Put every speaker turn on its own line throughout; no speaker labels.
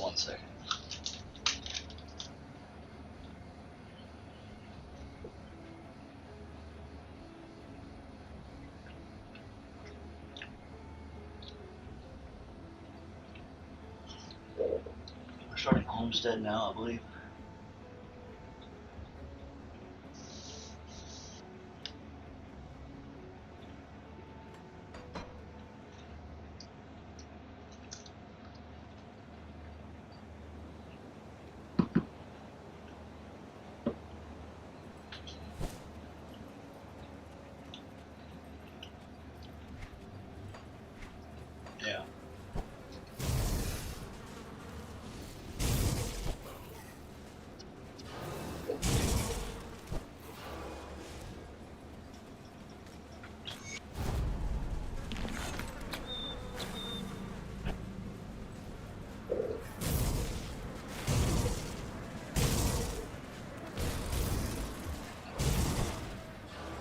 1 second. We're starting Homestead now, I believe. Yeah.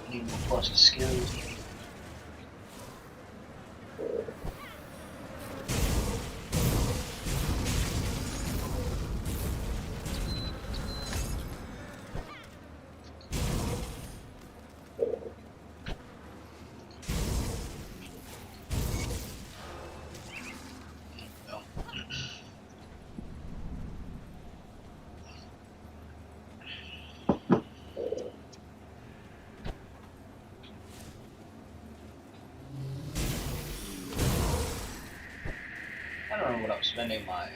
Need more plus skills. I don't know what I'm spending my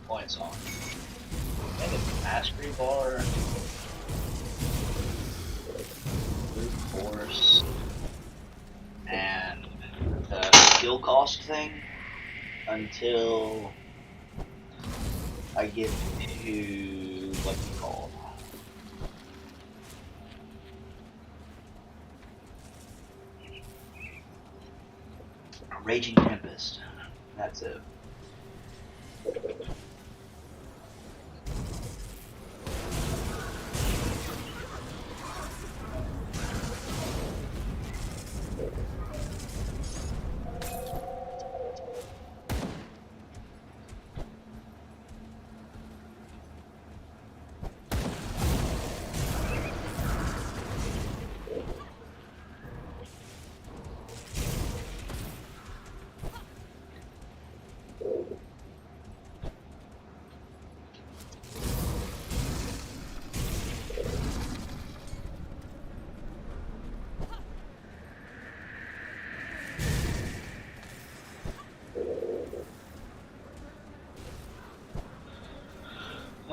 points on. I think it's mastery bar, brute force, and the skill cost thing until I get to what you call Raging Tempest. That's it.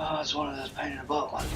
Oh, it's one of those pain in the butt ones.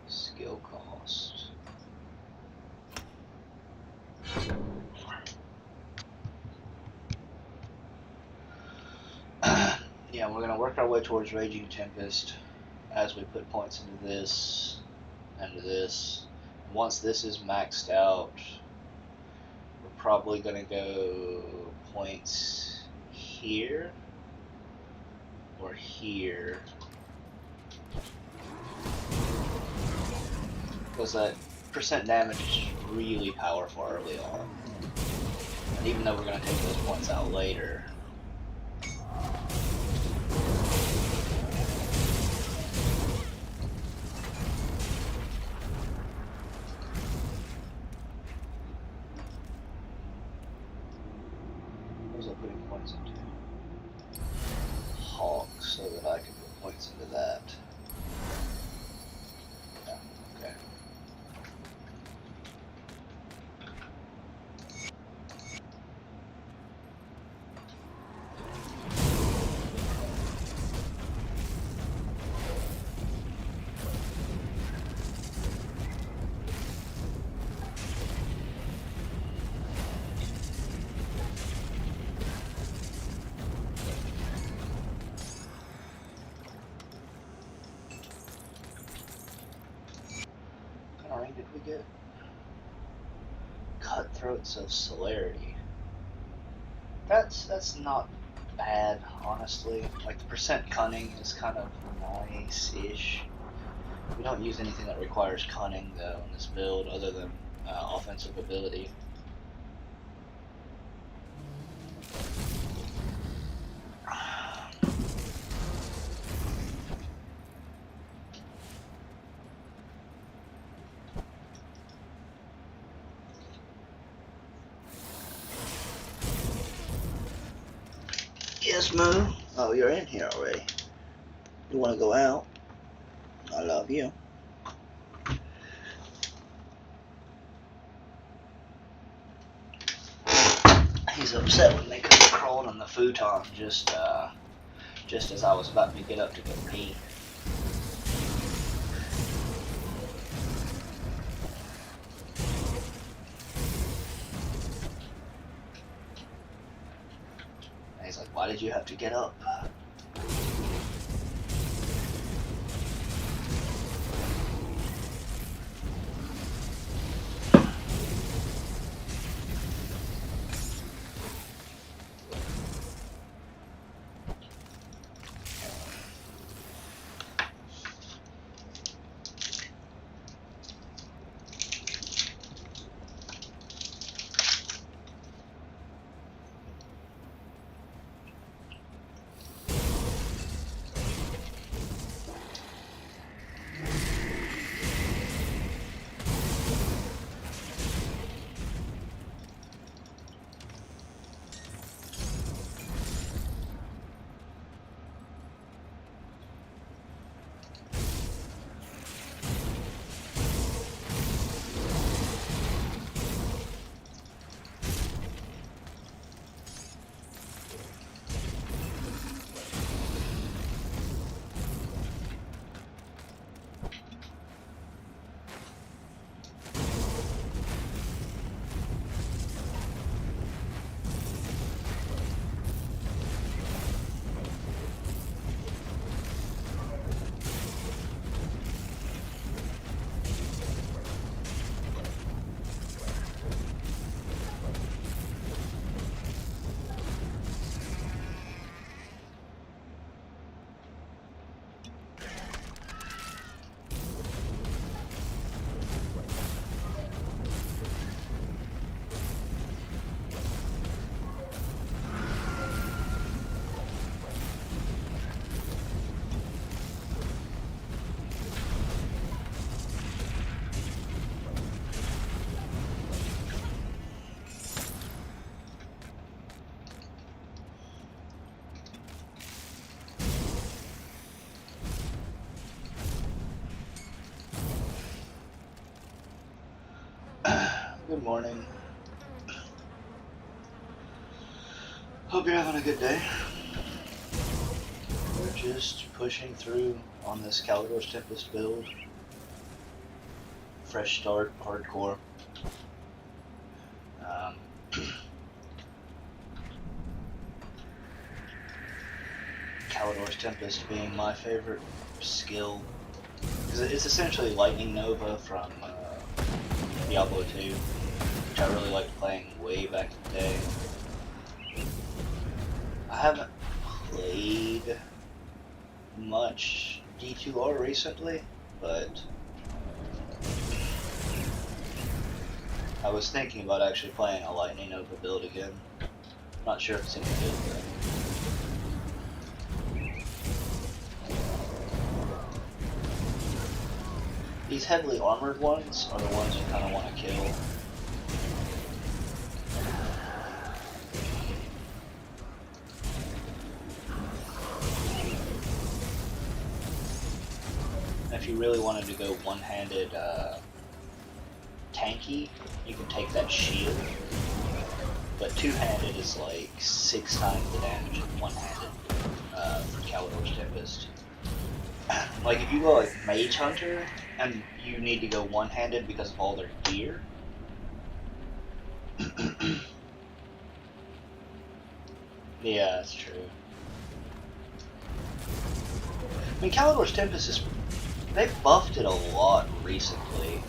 Skill cost. Yeah, we're gonna work our way towards Raging Tempest as we put points into this, into this. Once this is maxed out, we're probably gonna go points here or here. Because that percent damage is really powerful early on. even though we're going to take those points out later. What was I putting points into? Hawk, so that I can put points into that. Yeah, okay. What kind of ring did we get? Cutthroats of Celerity. That's not bad, honestly. Like, the percent cunning is kind of nice-ish. We don't use anything that requires cunning, though, in this build, other than offensive ability. Yes, Moo? Oh, you're in here already. You want to go out? I love you. He's upset with me because I crawled on the futon just as I was about to get up to go pee. And he's like, why did you have to get up? Good morning. Hope you're having a good day. We're just pushing through on this Callidor's Tempest build. Fresh start, hardcore. Callidor's Tempest being my favorite skill. Because it's essentially Lightning Nova from Diablo 2, which I really liked playing way back in the day. I haven't played much D2R recently, but I was thinking about actually playing a Lightning Nova build again. Not sure if it's any good though. These heavily armored ones are the ones you kind of want to kill. If you really wanted to go one-handed tanky, you can take that shield. But two-handed is like 6 times the damage of one-handed for Callidor's Tempest. Like if you go like Mage Hunter and you need to go one-handed because of all their gear. Yeah, that's true. I mean, Callidor's Tempest is... They've buffed it a lot recently.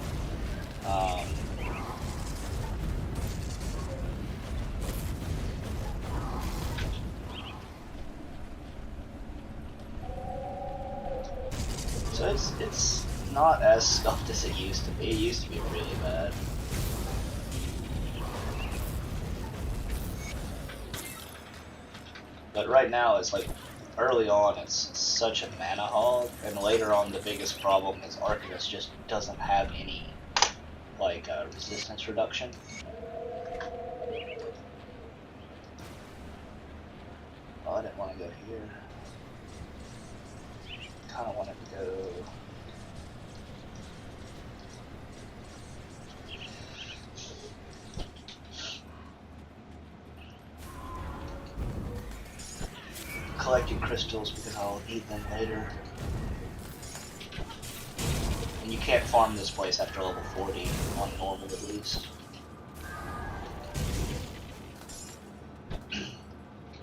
So it's not as scuffed as it used to be. It used to be really bad. But right now it's like, early on it's such a mana hog, and later on the biggest problem is Arcanist just doesn't have any like resistance reduction. Oh, I didn't want to go here. Kind of wanted to go... collecting crystals because I'll need them later. And you can't farm this place after level 40, on normal at least.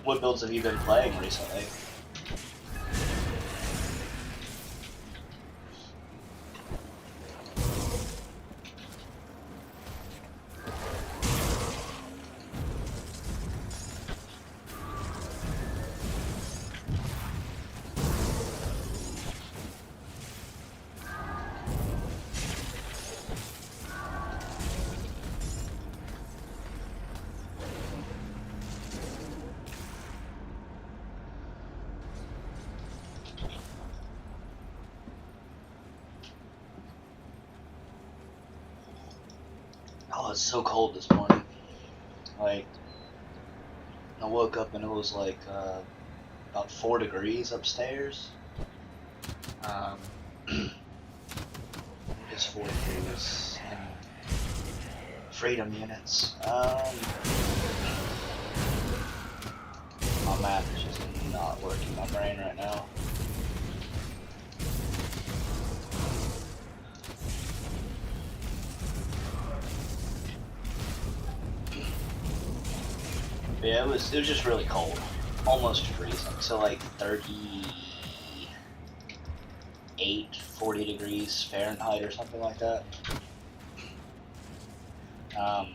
What builds have you been playing recently? Oh, it's so cold this morning. Like, I woke up and it was like about 4 degrees upstairs. It's 4 degrees and freedom units. My math is just not working in my brain right now. Yeah, it was just really cold, almost freezing. So like 38, 40 degrees Fahrenheit or something like that. I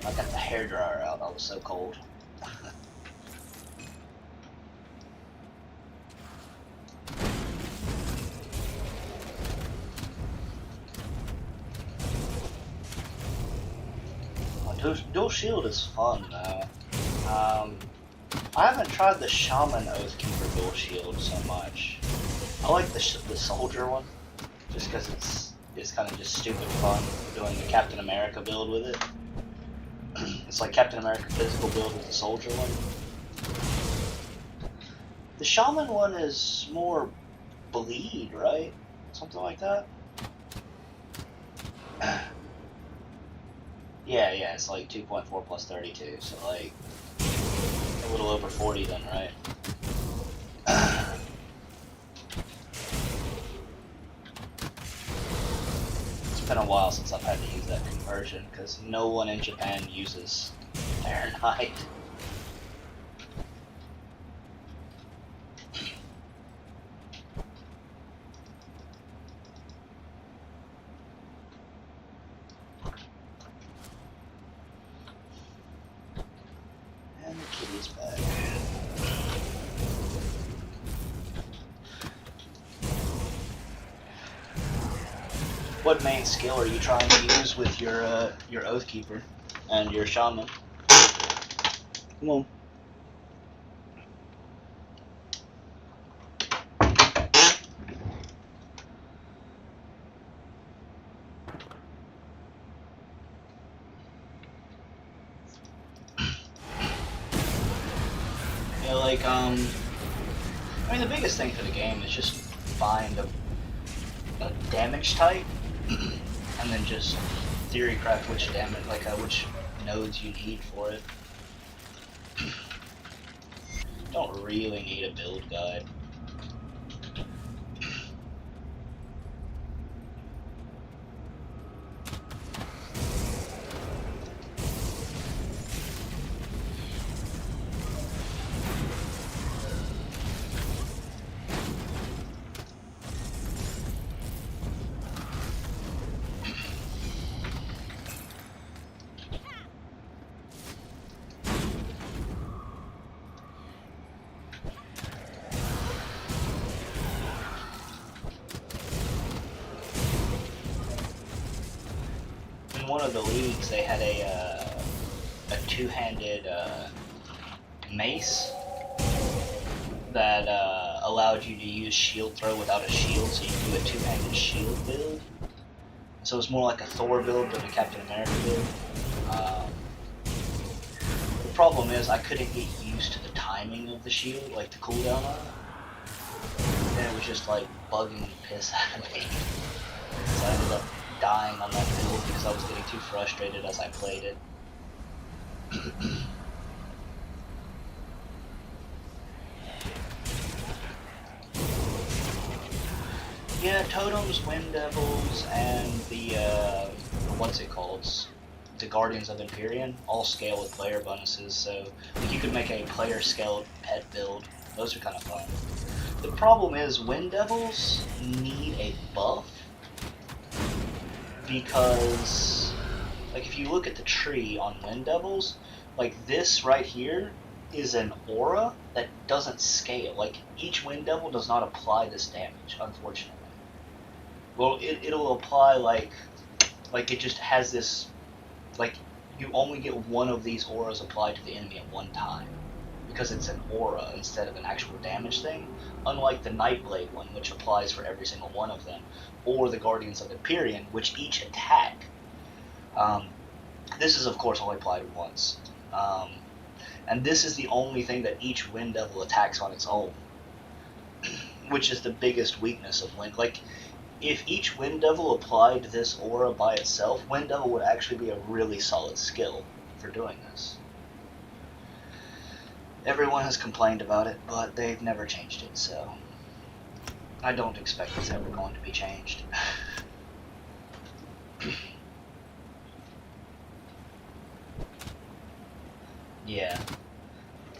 got the hairdryer out. I was so cold. Dual shield is fun though. I haven't tried the Shaman Oathkeeper dual shield so much. I like the soldier one, just because it's kind of just stupid fun doing the Captain America build with it. It's like Captain America physical build with the soldier one. The Shaman one is more bleed, right? Something like that. Yeah, it's like 2.4 plus 32, so like a little over 40 then, right? It's been a while since I've had to use that conversion, because no one in Japan uses Fahrenheit. What main skill are you trying to use with your Oathkeeper and your Shaman? Come on. Yeah, like, I mean, the biggest thing for the game is just find a damage type, and then just theory craft which damage, like, which nodes you need for it. Don't really need a build guide. In one of the leagues, they had a two-handed mace that allowed you to use shield throw without a shield, so you can do a two-handed shield build. So it's more like a Thor build than a Captain America build. The problem is I couldn't get used to the timing of the shield, like the cooldown on it. And it was just like bugging the piss out of me. So I ended up dying on that build because I was getting too frustrated as I played it. Yeah, Totems, Wind Devils, and the, what's it called? The Guardians of Empyrean all scale with player bonuses, so like, you could make a player scaled pet build. Those are kind of fun. The problem is Wind Devils need a buff, because like if you look at the tree on Wind Devils, like this right here is an aura that doesn't scale. Like each Wind Devil does not apply this damage, unfortunately. Well, it'll apply like it just has this, like you only get one of these auras applied to the enemy at one time, because it's an aura instead of an actual damage thing, unlike the Nightblade one, which applies for every single one of them, or the Guardians of Empyrean, which each attack. This is, of course, only applied once. And this is the only thing that each Wind Devil attacks on its own, which is the biggest weakness of Wind. Like, if each Wind Devil applied this aura by itself, Wind Devil would actually be a really solid skill for doing this. Everyone has complained about it, but they've never changed it, so I don't expect it's ever going to be changed. Yeah.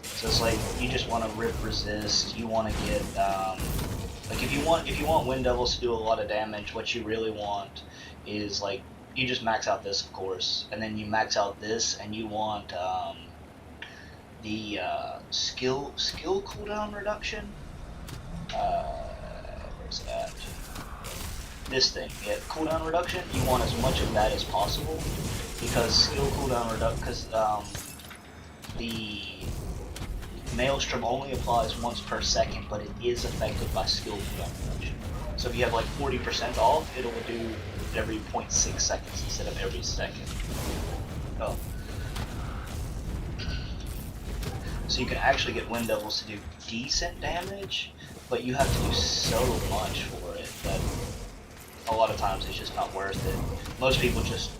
So it's like, you just want to rip resist, you want to get, like if you want Wind Devils to do a lot of damage, what you really want is like, you just max out this, of course, and then you max out this, and you want, the skill cooldown reduction. Where's it at? This thing, yeah, cooldown reduction. You want as much of that as possible, because skill cooldown reduction. Because the Maelstrom only applies once per second, but it is affected by skill cooldown reduction. So if you have like 40% off, it'll do every 0.6 seconds instead of every second. Oh. So you can actually get Wind Devils to do decent damage, but you have to do so much for it that a lot of times it's just not worth it. Most people just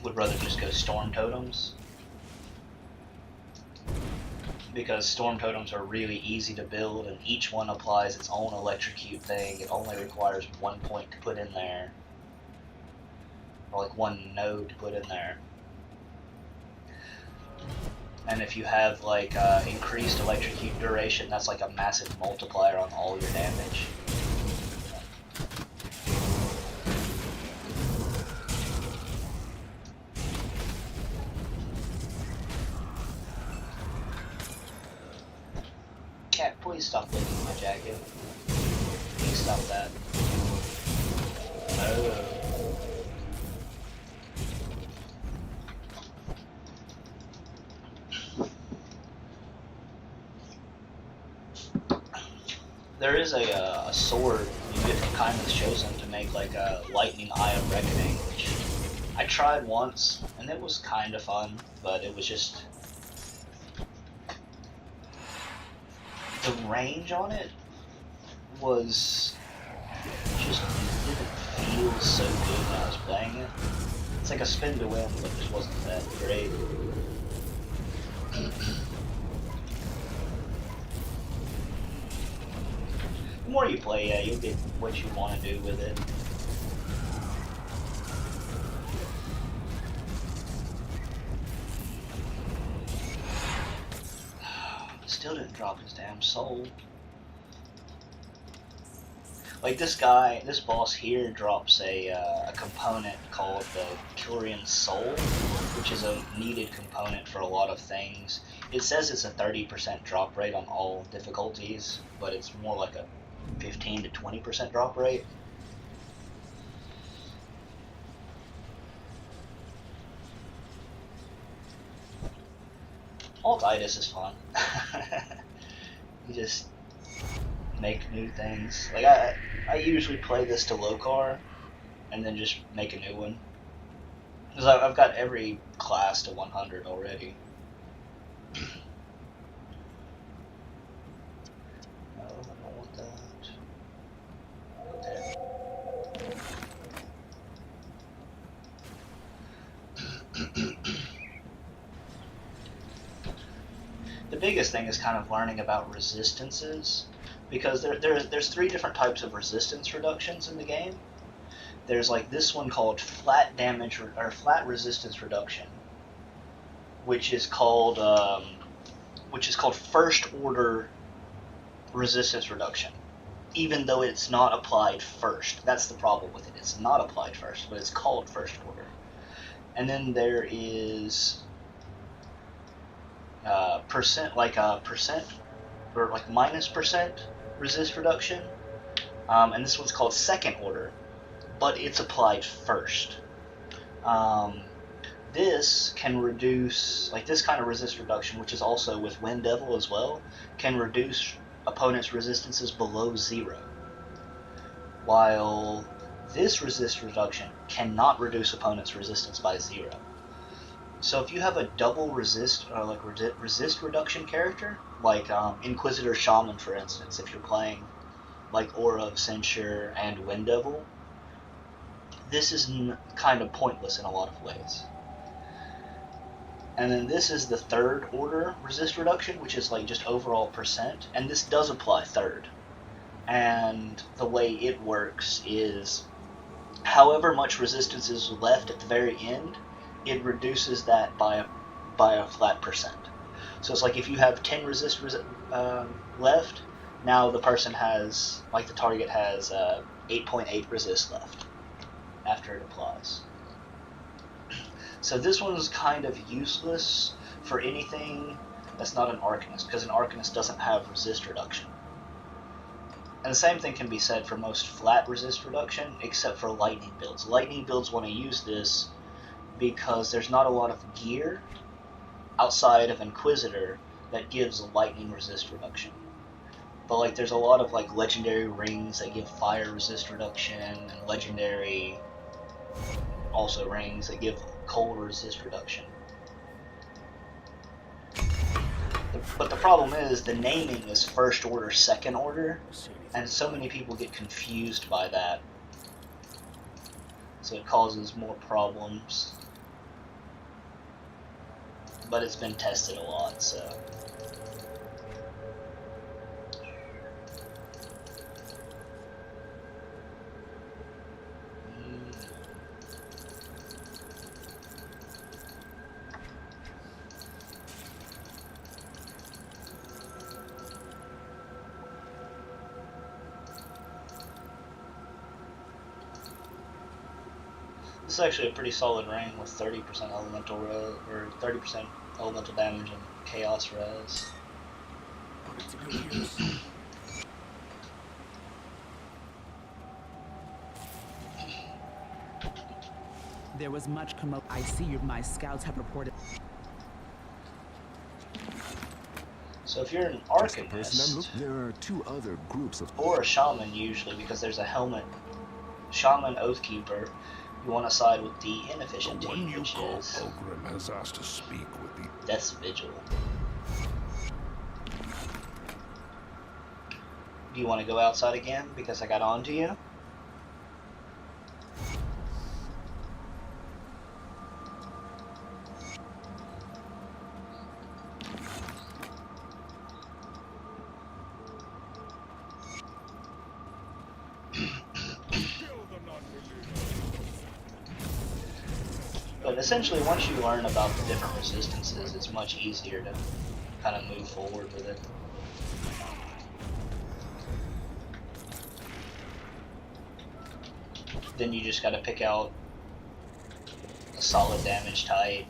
would rather just go Storm Totems, because Storm Totems are really easy to build, and each one applies its own electrocute thing. It only requires 1 point to put in there, or like 1 node to put in there. And if you have like increased electrocute duration, that's like a massive multiplier on all your damage. Cat, please stop licking my jacket. Please stop that. Oh. there is a sword you get from Kindness Chosen to make like a Lightning Eye of Reckoning, which I tried once, and it was kind of fun, but it was just... the range on it was just didn't feel so good when I was playing it. It's like a spin to win, but it just wasn't that great. The more you play, yeah, you'll get what you want to do with it. Still didn't drop his damn soul. Like this guy, this boss here drops a component called the Kilrian Soul, which is a needed component for a lot of things. It says it's a 30% drop rate on all difficulties, but it's more like a 15 to 20% drop rate. Altitis is fun. You just make new things. Like I usually play this to Lokar, and then just make a new one. Because I've got every class to 100 already. No, I don't want that. There. The biggest thing is kind of learning about resistances, because there's 3 different types of resistance reductions in the game. There's like this one called flat damage or flat resistance reduction, which is called first order resistance reduction, even though it's not applied first. That's the problem with it. It's not applied first, but it's called first order. And then there is percent or like minus percent resist reduction, and this one's called second order, but it's applied first. This can reduce, like this kind of resist reduction, which is also with Wind Devil as well, can reduce opponents' resistances below 0, while this resist reduction cannot reduce opponents' resistance by 0. So if you have a double resist, or like resist reduction character, like Inquisitor Shaman for instance, if you're playing like Aura of Censure and Wind Devil, this is kind of pointless in a lot of ways. And then this is the third order resist reduction, which is like just overall percent, and this does apply third. And the way it works is, however much resistance is left at the very end, it reduces that by a flat percent. So it's like if you have 10 resist left, now the person has, like the target has 8.8 resist left after it applies. So this one's kind of useless for anything that's not an Arcanist, because an Arcanist doesn't have resist reduction. And the same thing can be said for most flat resist reduction, except for lightning builds. Lightning builds want to use this because there's not a lot of gear outside of Inquisitor that gives lightning resist reduction. But like there's a lot of like legendary rings that give fire resist reduction, and legendary also rings that give cold resist reduction. But the problem is the naming is first order, second order, and so many people get confused by that. So it causes more problems. But it's been tested a lot, so. This is actually a pretty solid ring with 30% elemental or 30% elemental damage and chaos res.
There was much commotion. I see my scouts have reported.
So So if you're an
Just the person I'm
Arcanist,
looking. There are two other groups of.
or a Shaman usually, because there's a helmet, Shaman Oathkeeper, you want to side with the inefficient
The one
team,
you
which
call
is
Pilgrim has asked to speak with the...
Death's Vigil. Do you want to go outside again because I got onto you? But essentially, once you learn about the different resistances, it's much easier to kind of move forward with it. Then you just got to pick out a solid damage type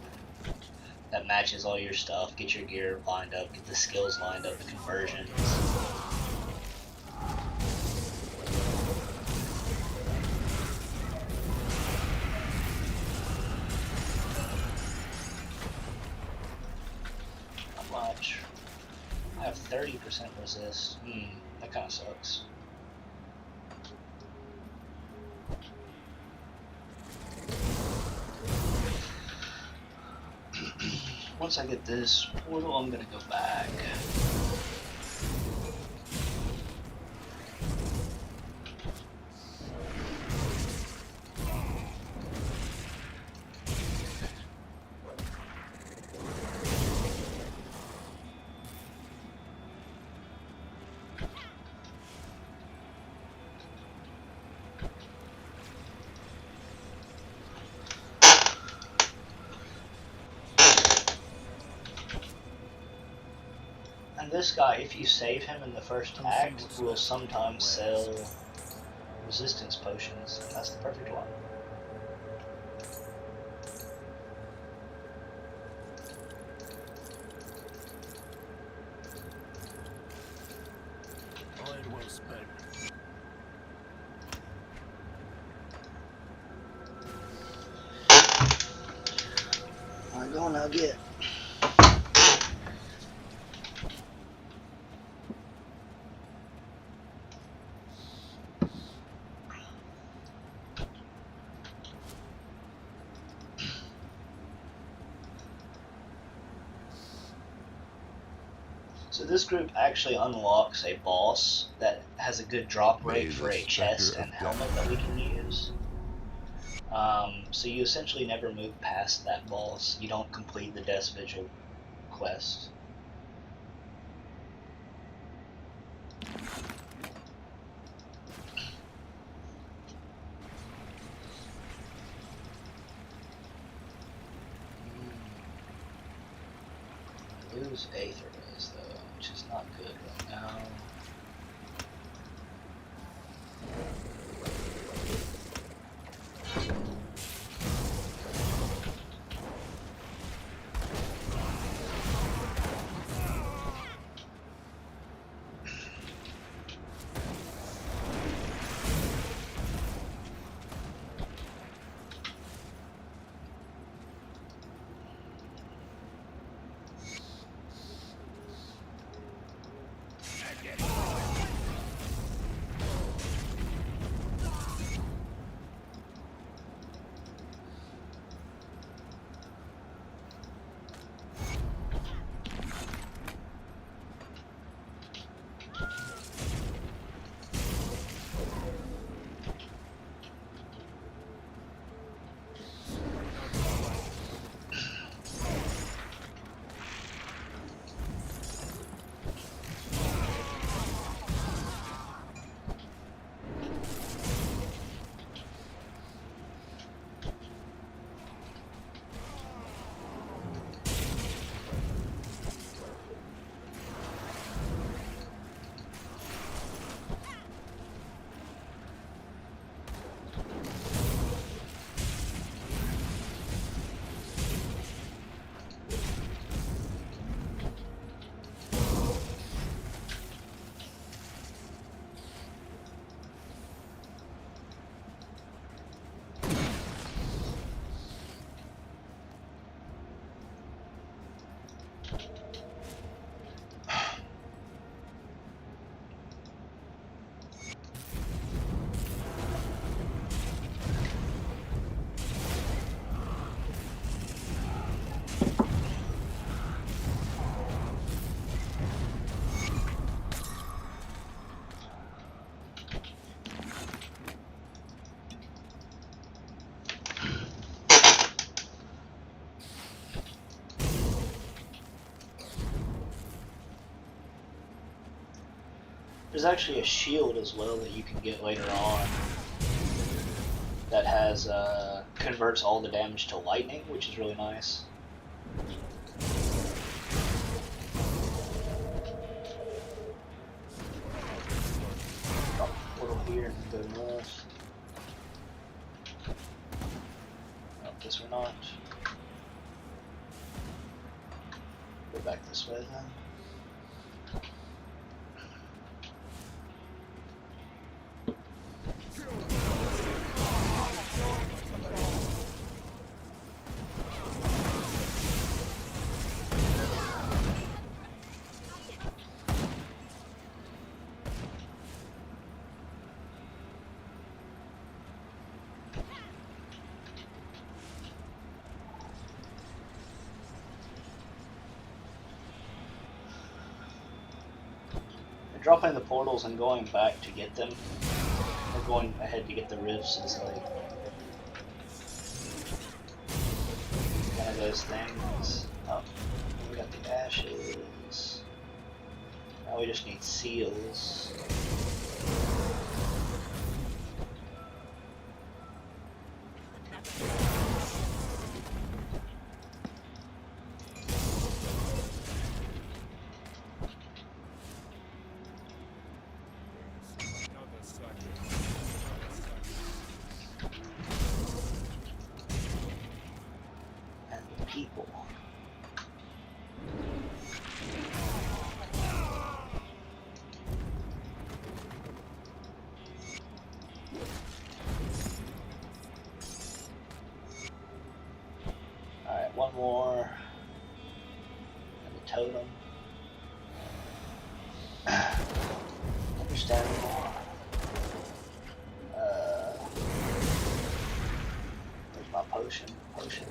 that matches all your stuff, get your gear lined up, get the skills lined up, the conversions. Not much. I have 30% resist. That kind of sucks. Once I get this portal, I'm gonna go back. And this guy, if you save him in the first act, will sometimes sell resistance potions, and that's the perfect one.
Well spent.
Alright, go now, get. So this group actually unlocks a boss that has a good drop rate for a chest and helmet that we can use. So you essentially never move past that boss. You don't complete the Death's Vigil quest. I lose Aether Rays though, which is not good right now. actually a shield as well that you can get later on that has converts all the damage to lightning, which is really nice. Drop the portal here and then go north. Oh, guess we're not. Go back this way then. Dropping the portals and going back to get them, or going ahead to get the rifts is like one of those things. Oh, we got the ashes. Now we just need seals. People. Alright, one more. And the totem. Understandable. Where's my potion? Potion.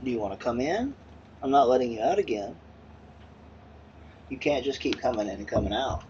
Do you want to come in? I'm not letting you out again. You can't just keep coming in and coming out.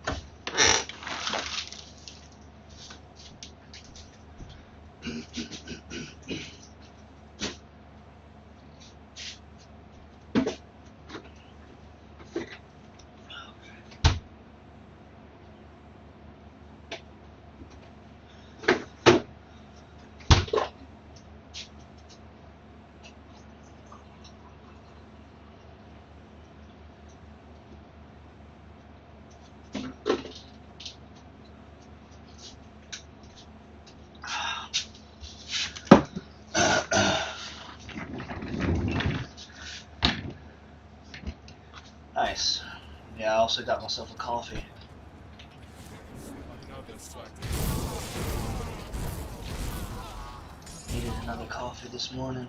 Nice. Yeah, I also got myself a coffee. Needed another coffee this morning.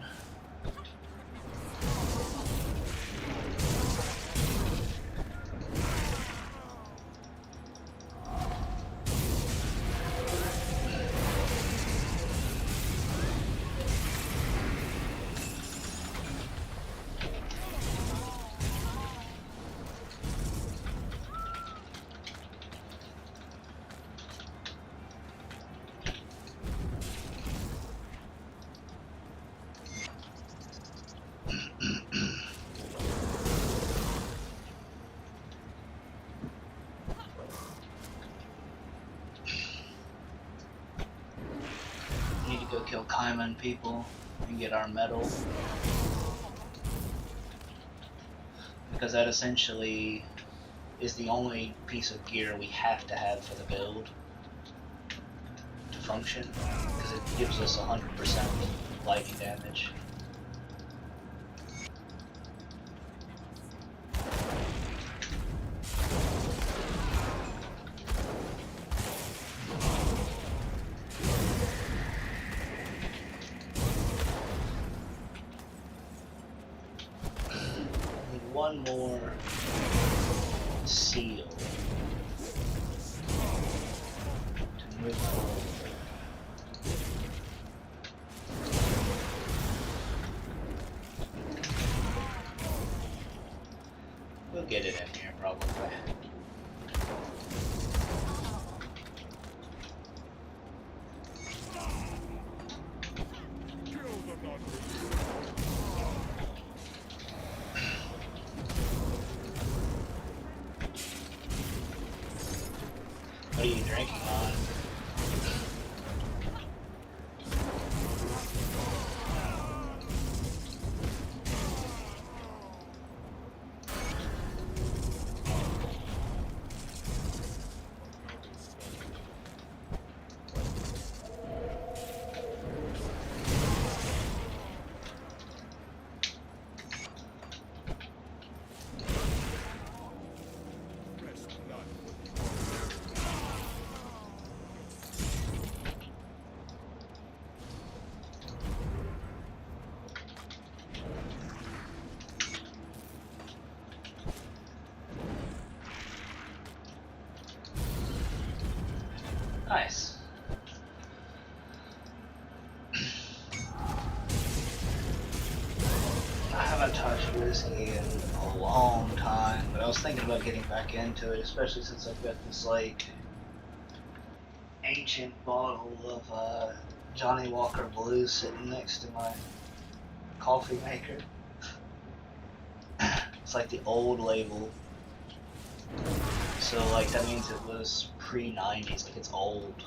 Need to go kill Kaiman people and get our medal. Because that essentially is the only piece of gear we have to have for the build to function. Because it gives us 100% lightning damage. One more seal to move forward. We'll get it in here probably. What are you drinking on? Nice. I haven't touched whiskey in a long time, but I was thinking about getting back into it, especially since I've got this like ancient bottle of Johnny Walker Blue sitting next to my coffee maker. It's like the old label. So like that means it was pre-90s, like it's old.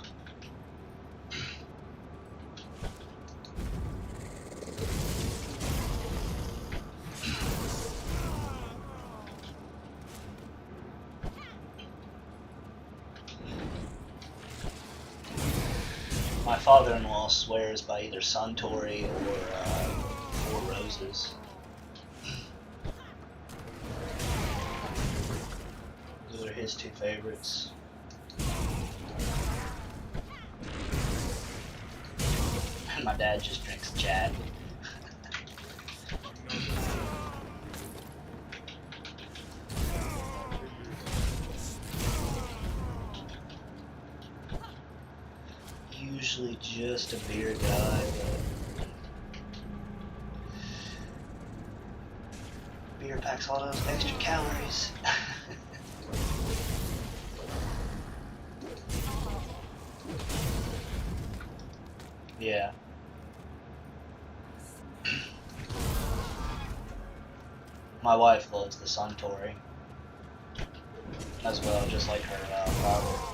My father-in-law swears by either Suntory or Four Roses. Those are his two favorites. And my dad just drinks Jack. Usually just a beer guy, but beer packs all those extra calories. Yeah. My wife loves the Suntory as well, just like her father.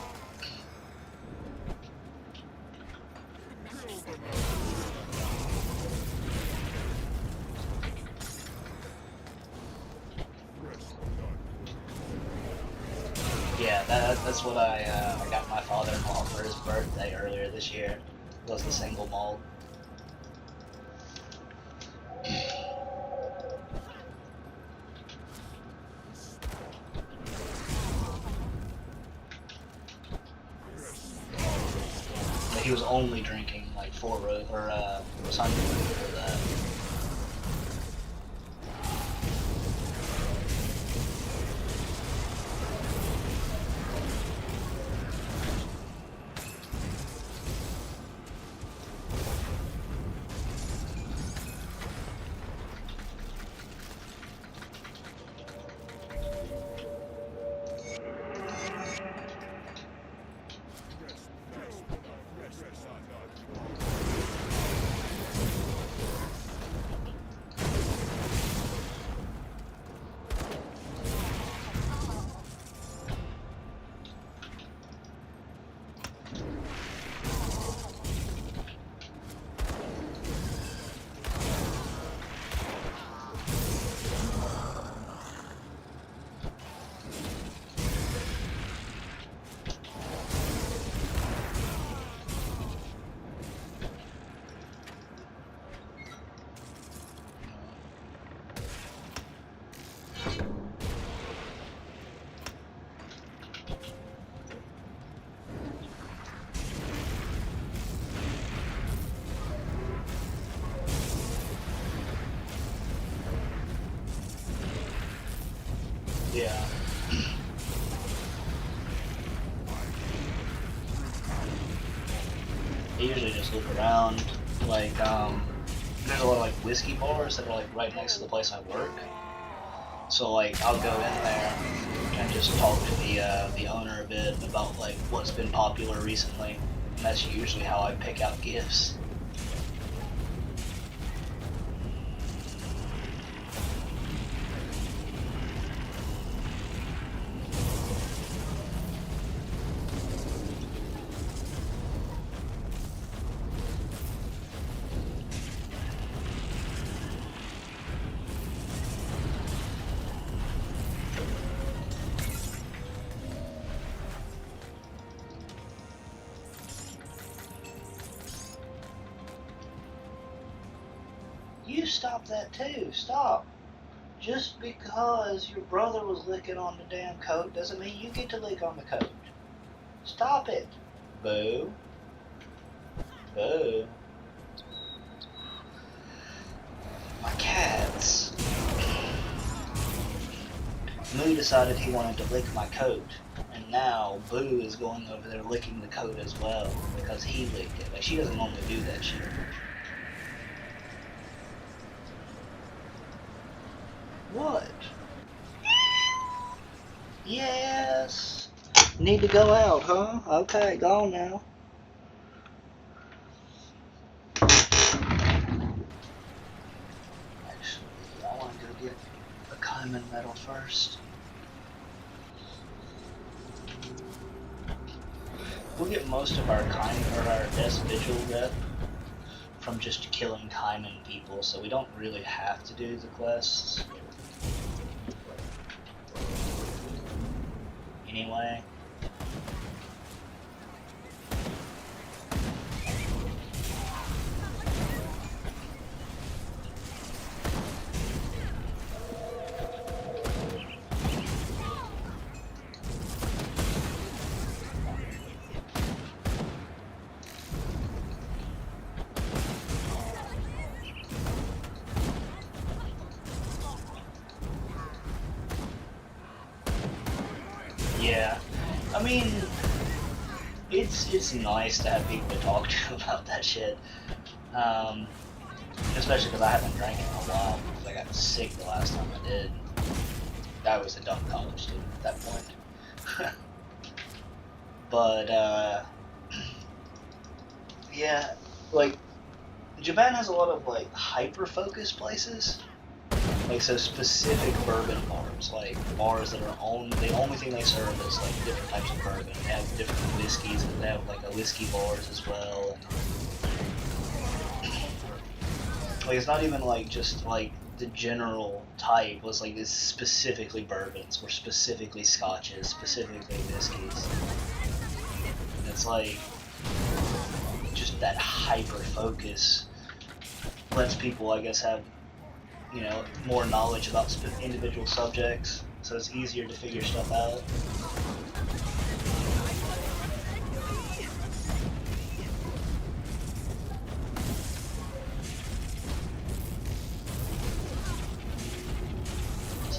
Yeah, that's what I got my father-in-law for his birthday earlier this year. Was the single malt. he was only drinking like 4 Sunday before that. Yeah. I usually just look around, like, there's a lot of like whiskey bars that are like right next to the place I work. So like I'll go in there and just talk to the owner a bit about like what's been popular recently, and that's usually how I pick out gifts. You stop that too, stop. Just because your brother was licking on the damn coat doesn't mean you get to lick on the coat. Stop it. Boo. Boo. My cats. Moo decided he wanted to lick my coat, and now Boo is going over there licking the coat as well because he licked it. Like, she doesn't normally do that shit. What? Yes. Need to go out, huh? Okay, go on now. Actually, I want to go get a Kaiman medal first. We'll get most of our best vigil rep from just killing Kaiman people, so we don't really have to do the quests. Anyway. Yeah, I mean, it's nice to have people to talk to about that shit, especially because I haven't drank in a while because I got sick the last time I did. I was a dumb college student at that point. But, yeah, like, Japan has a lot of, like, hyper-focused places. Like, so specific bourbon bars, like bars that are the only thing they serve is like different types of bourbon. They have different whiskeys, and they have like a whiskey bars as well. And, like, it's not even like just like the general type was like this specifically bourbons, or specifically scotches, specifically whiskeys. And it's like just that hyper focus lets people, I guess, have, you know, more knowledge about individual subjects, so it's easier to figure stuff out.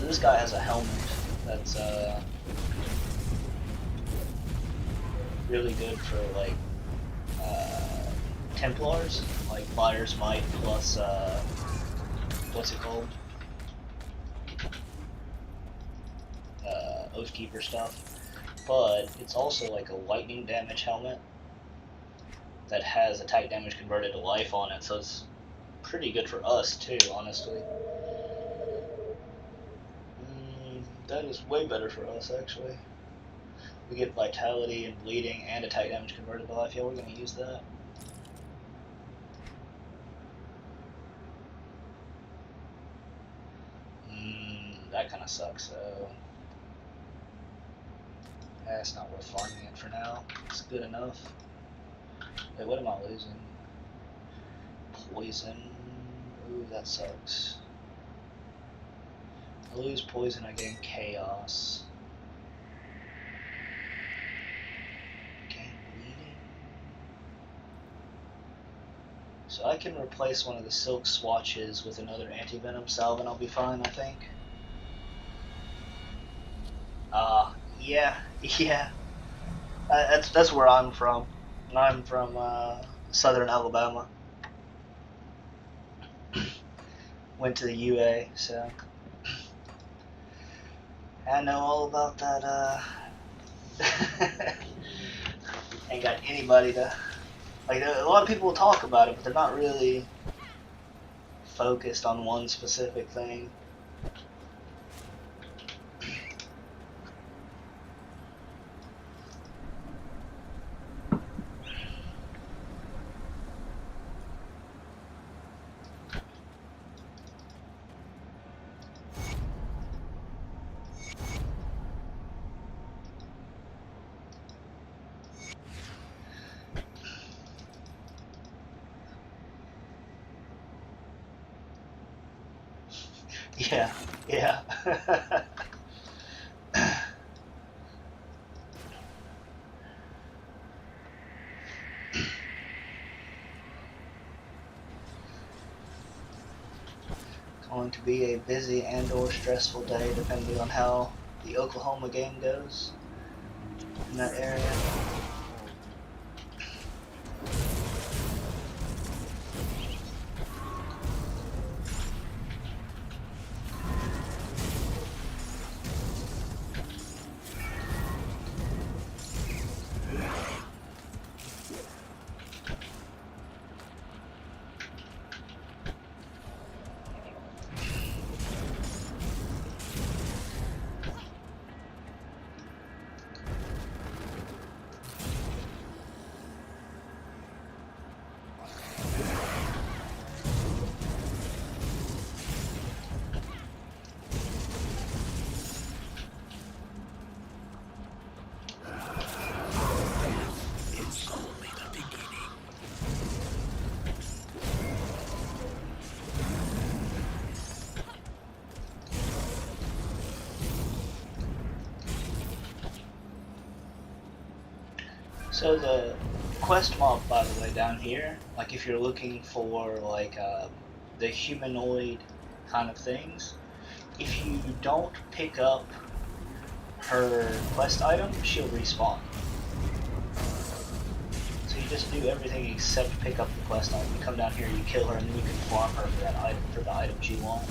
So this guy has a helmet that's really good for like Templars, like Fire's Might plus what's it called? Oathkeeper stuff. But it's also like a lightning damage helmet that has attack damage converted to life on it, so it's pretty good for us too, honestly. That is way better for us, actually. We get vitality and bleeding and attack damage converted to life. Yeah, we're going to use that. That kind of sucks, so... Yeah, it's not worth farming it for now. It's good enough. Wait, what am I losing? Poison. Ooh, that sucks. I lose poison, I gain chaos. Gain bleeding. So I can replace one of the silk swatches with another anti-venom salve and I'll be fine, I think. Yeah. That's where I'm from. I'm from southern Alabama. Went to the UA, so I know all about that. Ain't got anybody to like. A lot of people will talk about it, but they're not really focused on one specific thing. Yeah. Going to be a busy and/or stressful day, depending on how the Oklahoma game goes in that area. So the quest mob, by the way, down here, like if you're looking for like the humanoid kind of things, if you don't pick up her quest item, she'll respawn. So you just do everything except pick up the quest item. You come down here, you kill her, and then you can farm her for that item, for the items you want.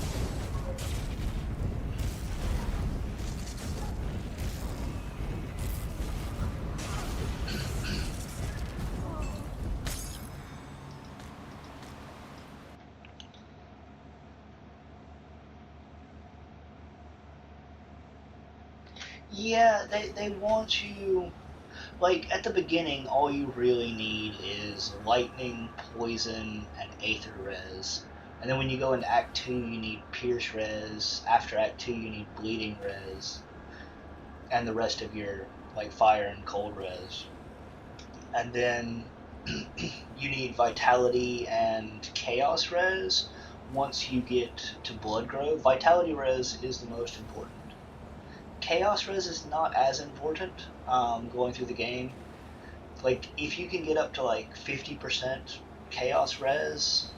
Yeah, they want you, like, at the beginning, all you really need is lightning, poison, and aether res. And then when you go into Act 2, you need pierce res. After Act 2, you need bleeding res. And the rest of your, like, fire and cold res. And then you need vitality and chaos res once you get to Bloodgrove. Vitality res is the most important. Chaos res is not as important going through the game. Like, if you can get up to like 50% chaos res,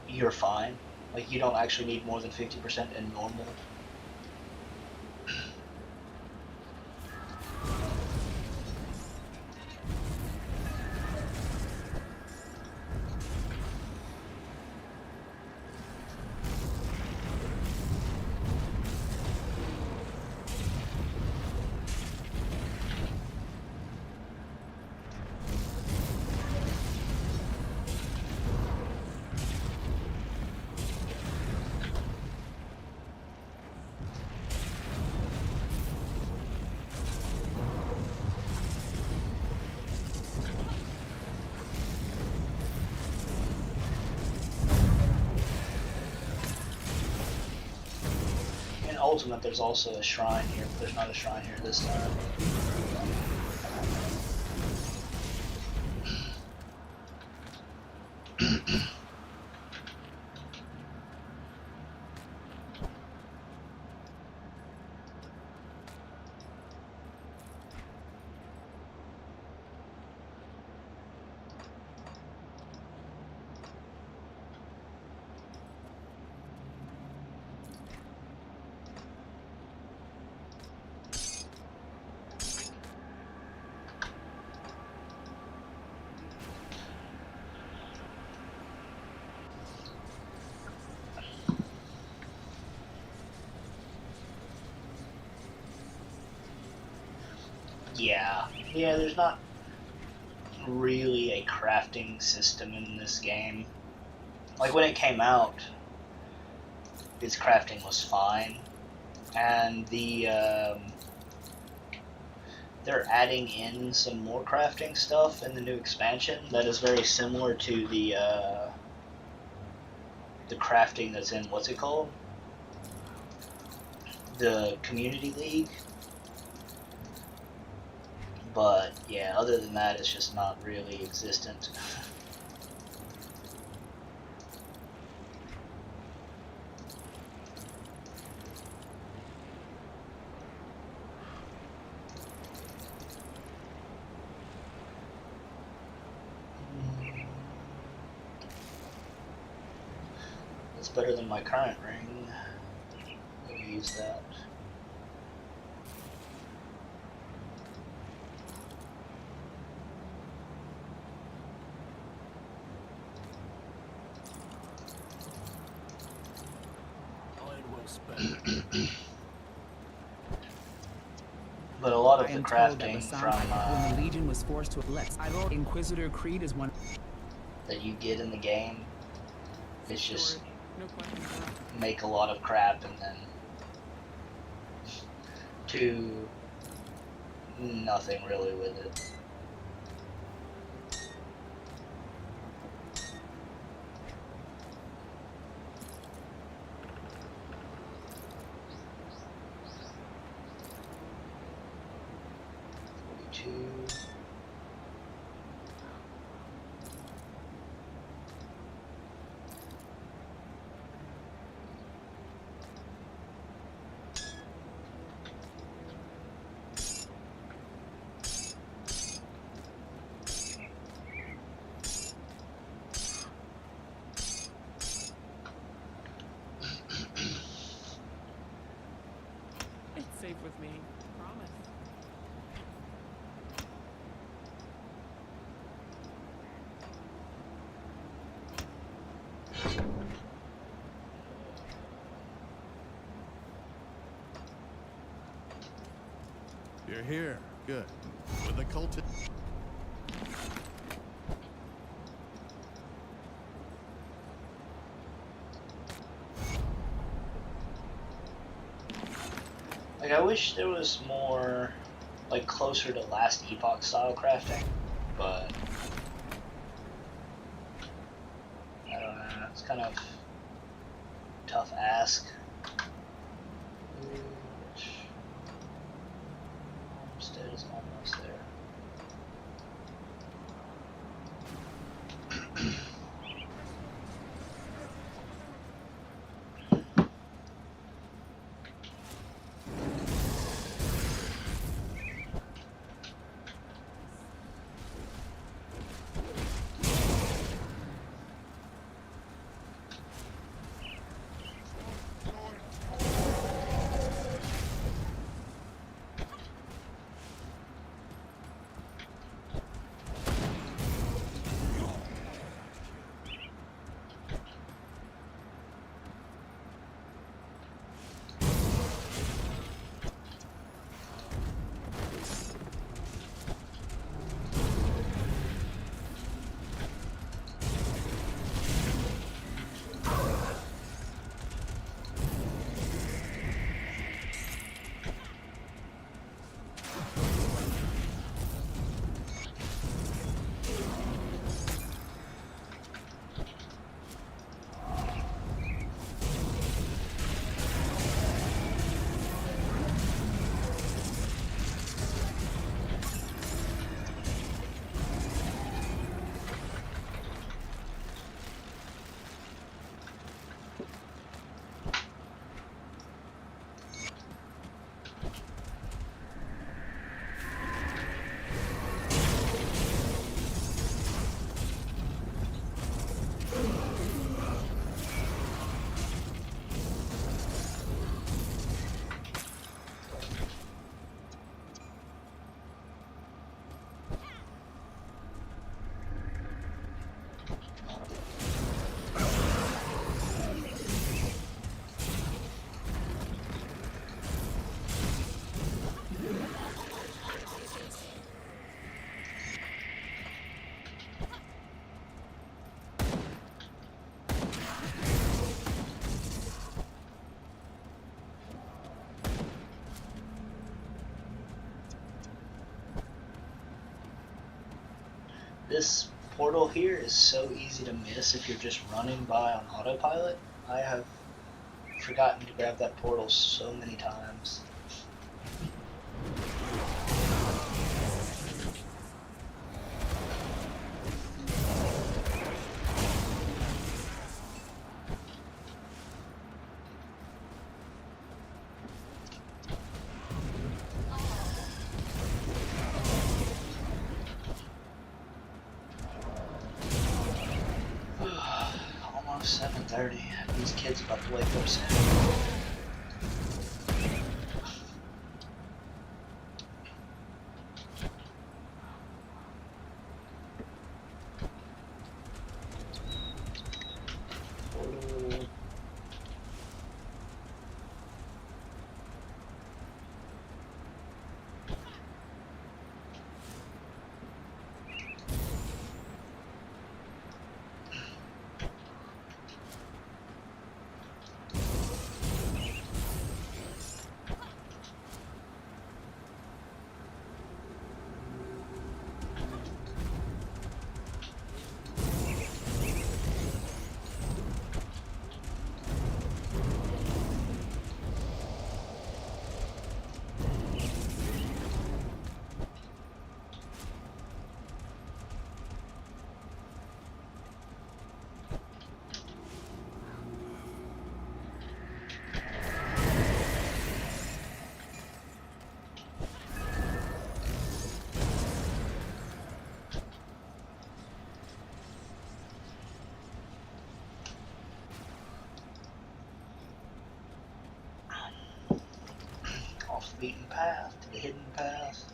you're fine. Like, you don't actually need more than 50% in normal. Ultimate, there's also a shrine here, but there's not a shrine here this time. Yeah, there's not really a crafting system in this game. Like, when it came out, its crafting was fine, and they're adding in some more crafting stuff in the new expansion that is very similar to the crafting that's in, what's it called? The Community League. But yeah, other than that, it's just not really existent. It's better than my current ring. Let me use that. But a lot of
I
the
am told that
crafting
the
from
when the Legion was forced to elect Inquisitor Creed is one
that you get in the game, it's just
No question about that.
make a lot of crap and then to nothing really with it.
It's safe with me. Promise.
You're here. Good. With the cult.
Like, I wish there was more, like, closer to last epoch style crafting, but I don't know, it's kind of tough ask. Homestead is almost there. This portal here is so easy to miss if you're just running by on autopilot. I have forgotten to grab that portal so many times. Almost 7:30. These kids about to wake up soon. Off the beaten path to the hidden path.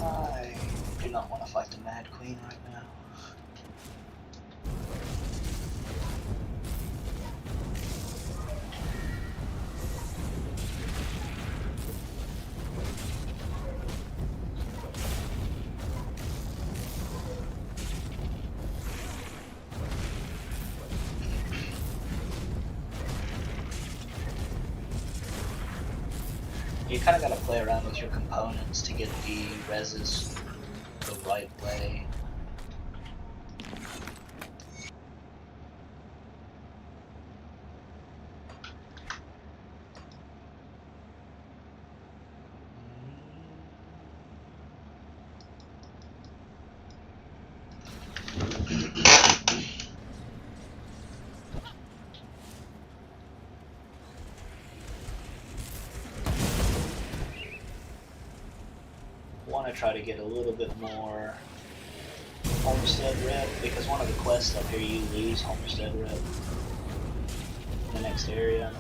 I do not want to fight the Mad Queen right now. You kind of got to play around with your components to get the reses the right way. Want to try to get a little bit more homestead rep, because one of the quests up here you lose homestead rep in the next area.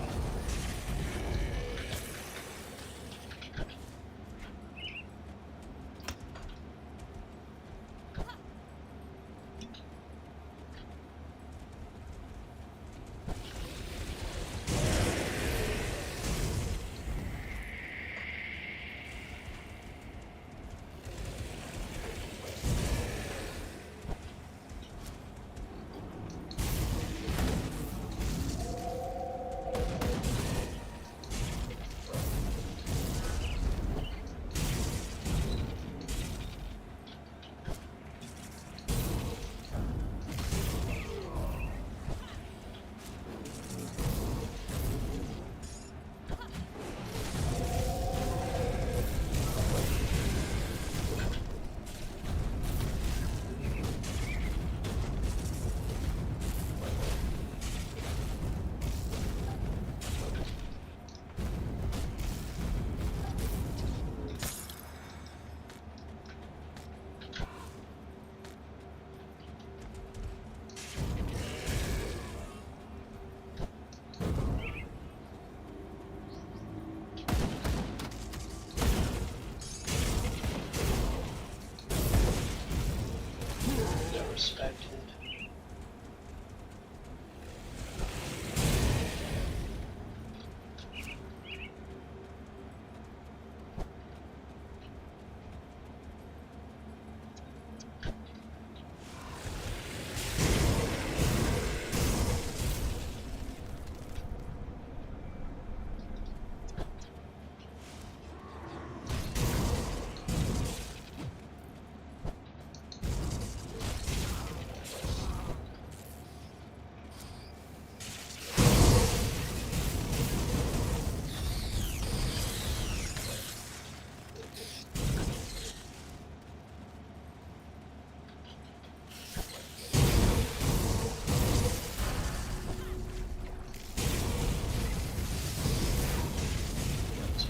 Respected.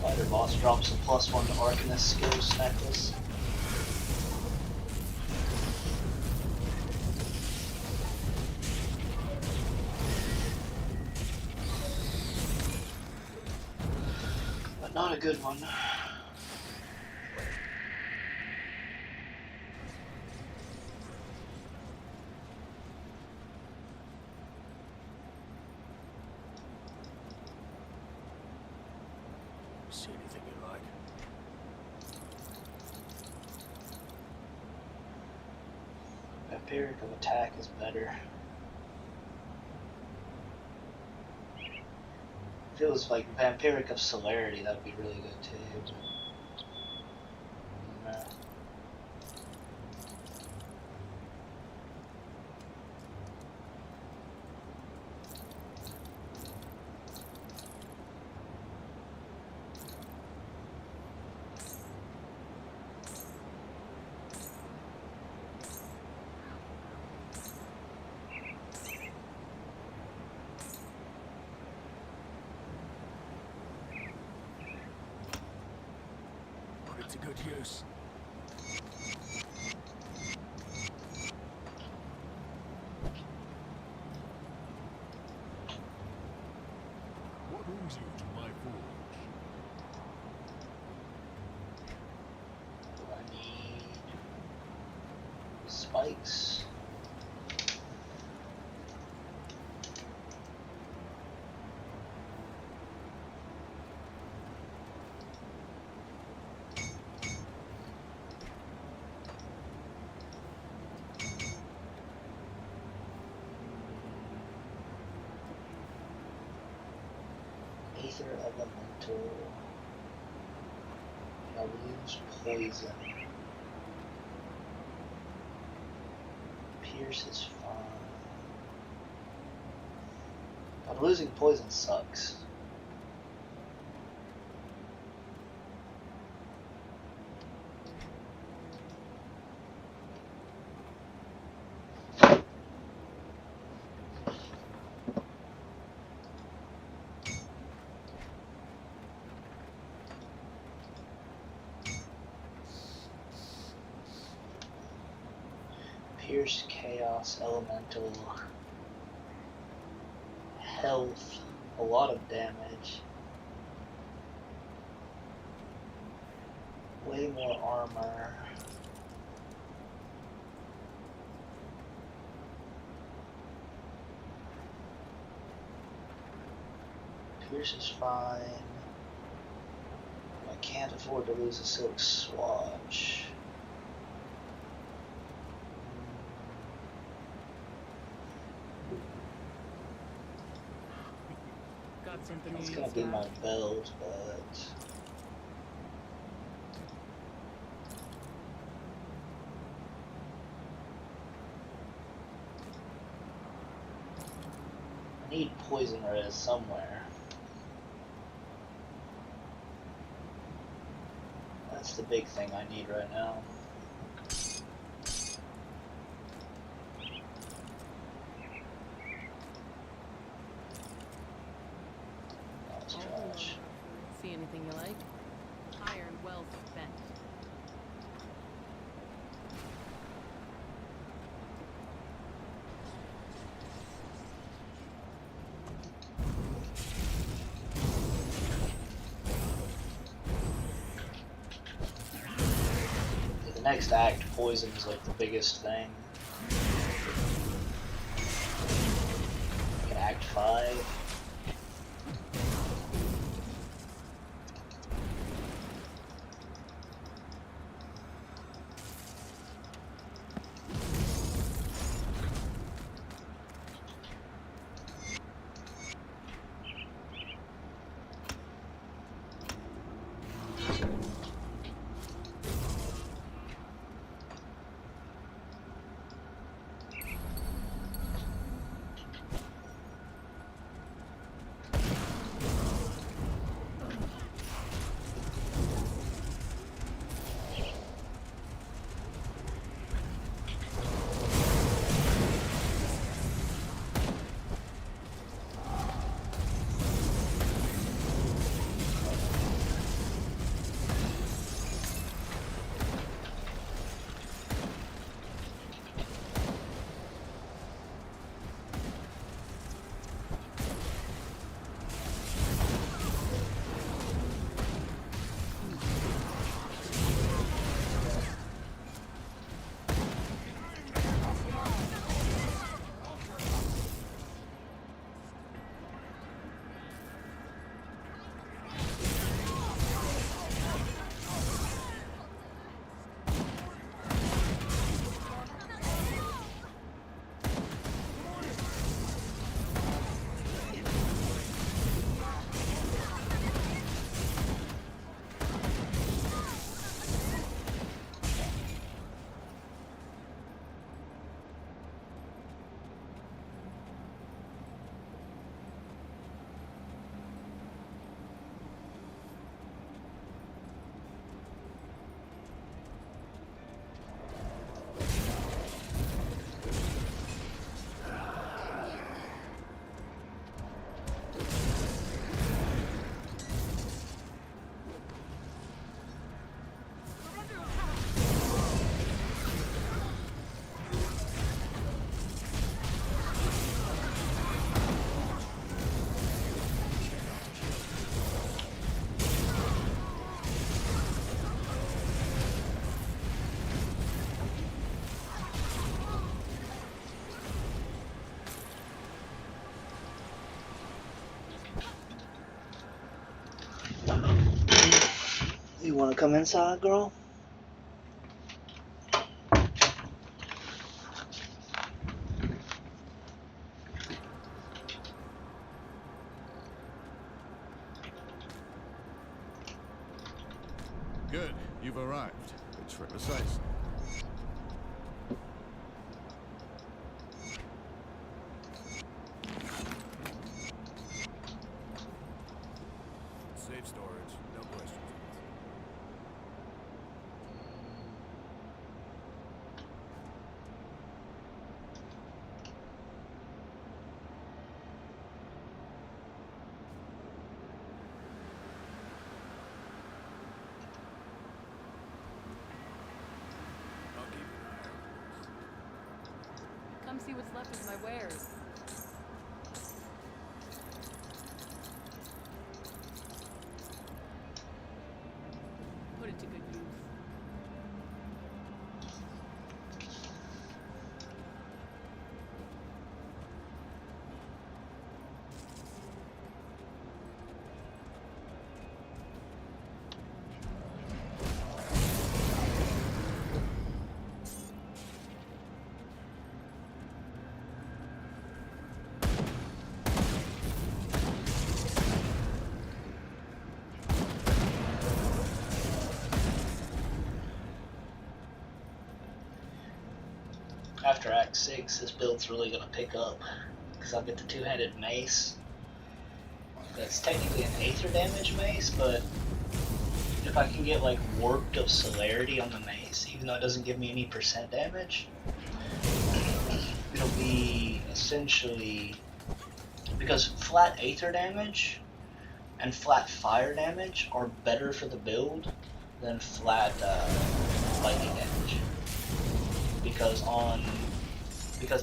Fighter boss drops a +1 to Arcanist skills necklace. But not a good one.
See anything you like?
Vampiric of attack is better. If it was like Vampiric of celerity, that would be really good too. Nah.
Put it to good use.
What brings you to my forge?
I need spikes. Ether elemental. I'll use poison. Pierce is fine. But losing poison sucks. Pierce, Chaos, Elemental, Health, a lot of damage, way more armor, Pierce is fine, I can't afford to lose a Silk Swatch.
Got something
It's
you
gonna
use
be
now.
my build, but I need poison res somewhere. That's the big thing I need right now. That's
All
trash.
over. See anything you like? Iron well spent.
The next act, poison is like the biggest thing. Like act 5. You want to come inside, girl?
Good, you've arrived. It's precisely. Safe storage, no questions. I'll keep it.
Come see what's left of my wares. Put it to good use.
After Act 6, this build's really going to pick up, because I'll get the two-handed mace. That's technically an Aether damage mace, but if I can get like Warped of Celerity on the mace, even though it doesn't give me any percent damage, it'll be essentially, because flat Aether damage and flat fire damage are better for the build than flat lightning damage. Because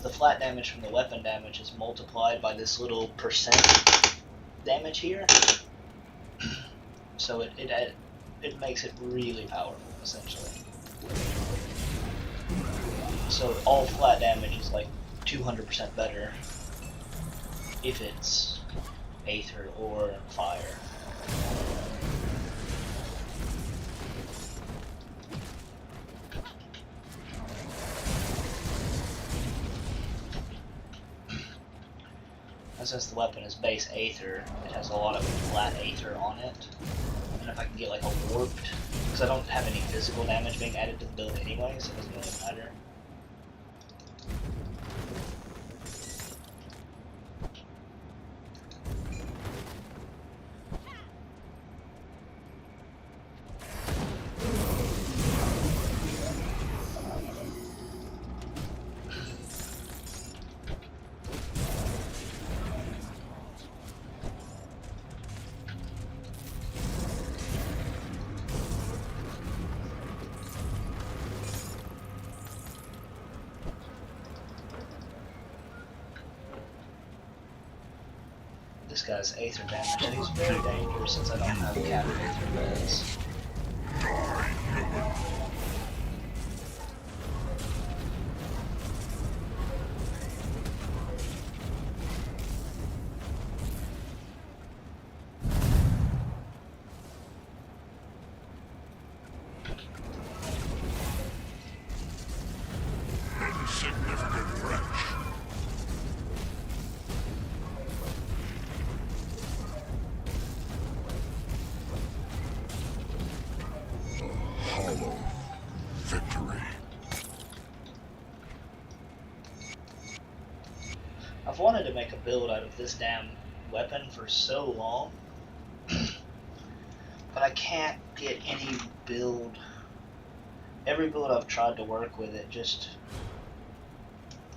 the flat damage from the weapon damage is multiplied by this little percent damage here, so it makes it really powerful essentially. So all flat damage is like 200% better if it's Aether or fire. And since the weapon is base Aether, it has a lot of flat Aether on it. And if I can get like a Warped, because I don't have any physical damage being added to the build anyway, so it doesn't really matter. This guy's Aether damage, and he's very dangerous since I don't have cap Aether res.
Insignificant wretch. Hollow victory.
I've wanted to make a build out of this damn weapon for so long, but I can't get any build. Every build I've tried to work with it just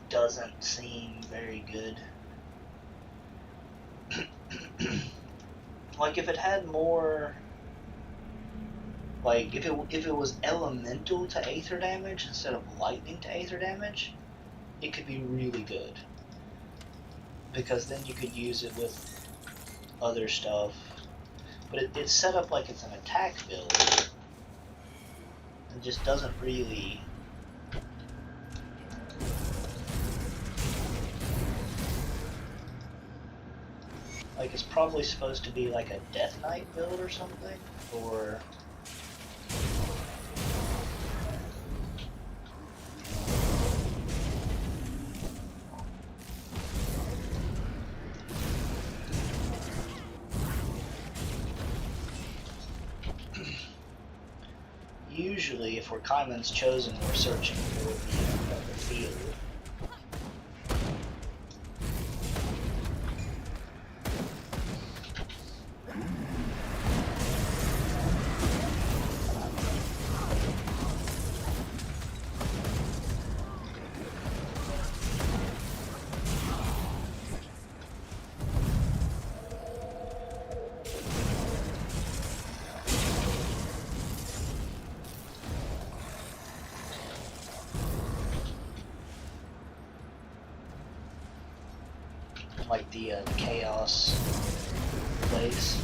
doesn't seem very good. Like if it had more, like if it was elemental to Aether damage instead of lightning to Aether damage, it could be really good. Because then you could use it with other stuff. But it's set up like it's an attack build. It just doesn't really... Like it's probably supposed to be like a Death Knight build or something. Or Usually, if we're Kaiman's chosen, we're searching for the field. Like the chaos place.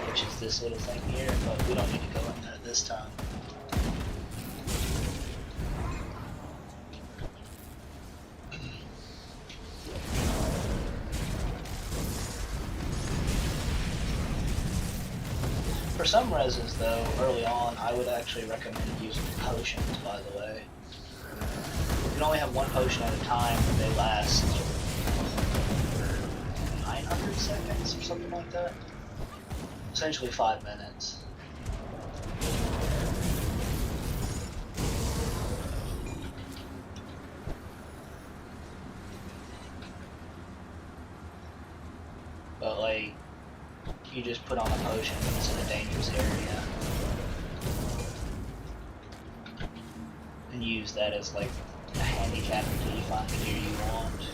Which is this little thing here, but we don't need to go in there this time. For some reses though, early on, I would actually recommend using potions, by the way. You can only have one potion at a time, but they last 900 seconds or something like that. Essentially 5 minutes. But like, you just put on a potion when it's in a dangerous area. And use that as like a handicap until you find the gear you want.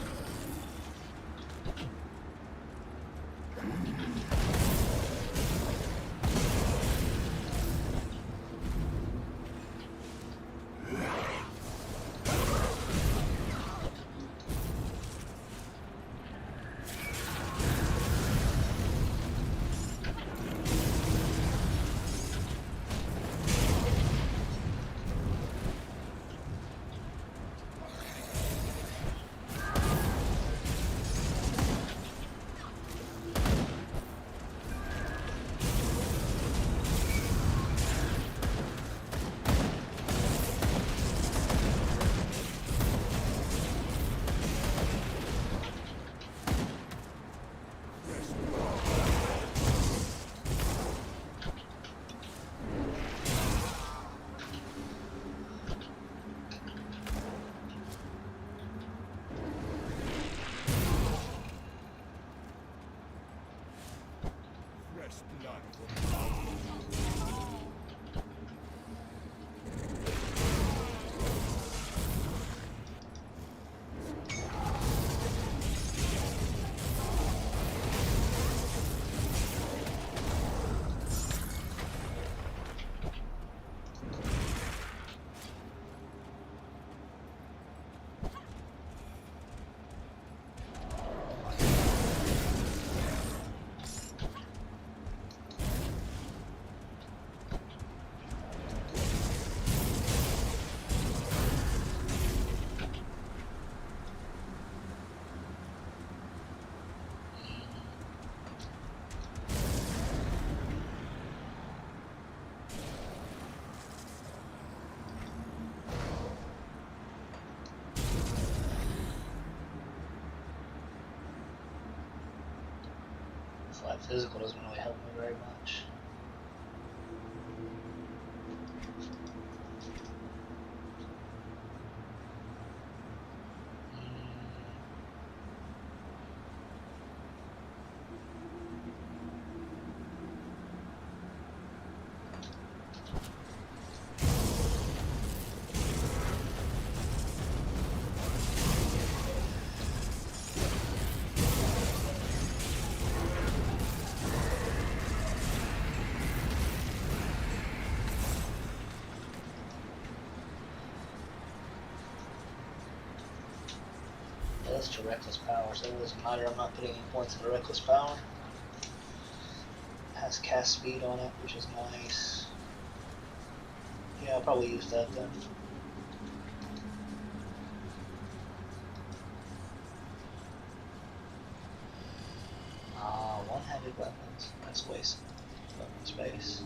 Flat physical doesn't really help me very much. That's to reckless power, so it doesn't matter. I'm not putting any points into reckless power. It has cast speed on it, which is nice. Yeah, I'll probably use that then. weapons. That's wasting weapon space.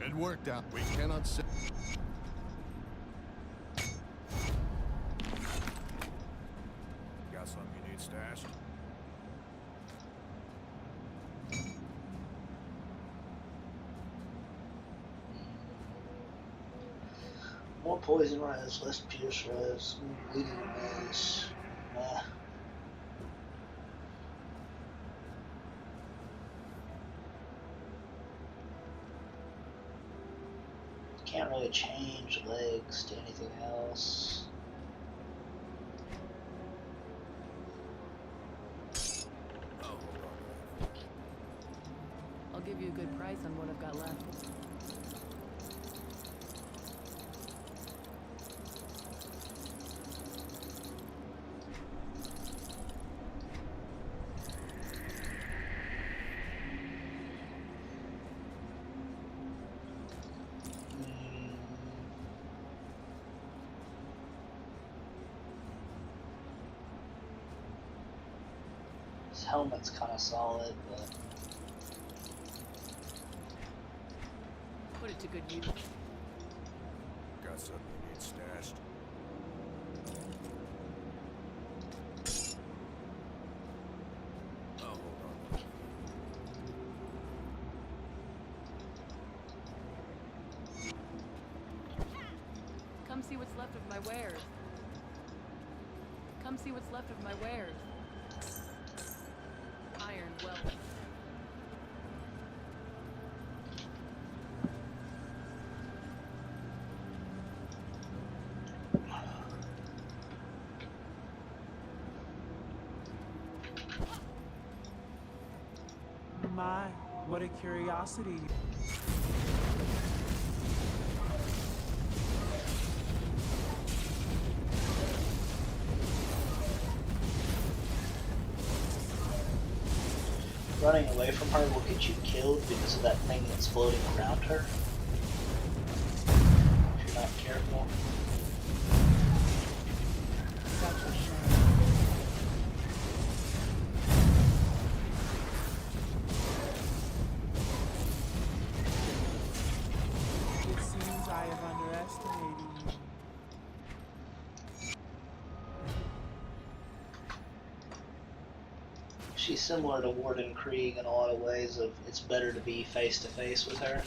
It worked out. We cannot say.
Got something you need stashed?
More poison res, less pierce res, more bleeding res. Nah. Can't really change legs to anything else.
I'll give you a good price on what I've got left.
His helmet's kind of solid, but
Put it to good use.
Got something you need stashed? Oh, hold on.
Come see what's left of my wares. Come see what's left of my wares. Iron wealth.
My, what a curiosity.
Running away from her will get you killed because of that thing that's floating around her. If you're not careful.
Such a shame. It seems I have underestimated you.
She's similar to Warden Krieg in a lot of ways of it's better to be face to face with her.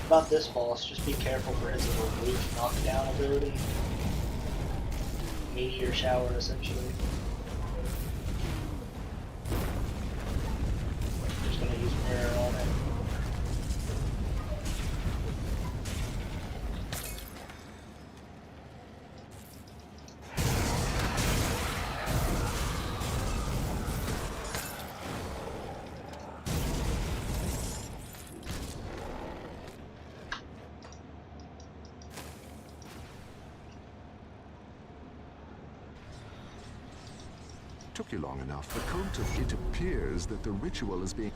About this boss, just be careful for his little roof knockdown ability. Meteor shower, essentially. Just gonna use mirror on it.
Took you long enough. The cult of it appears that the ritual is being...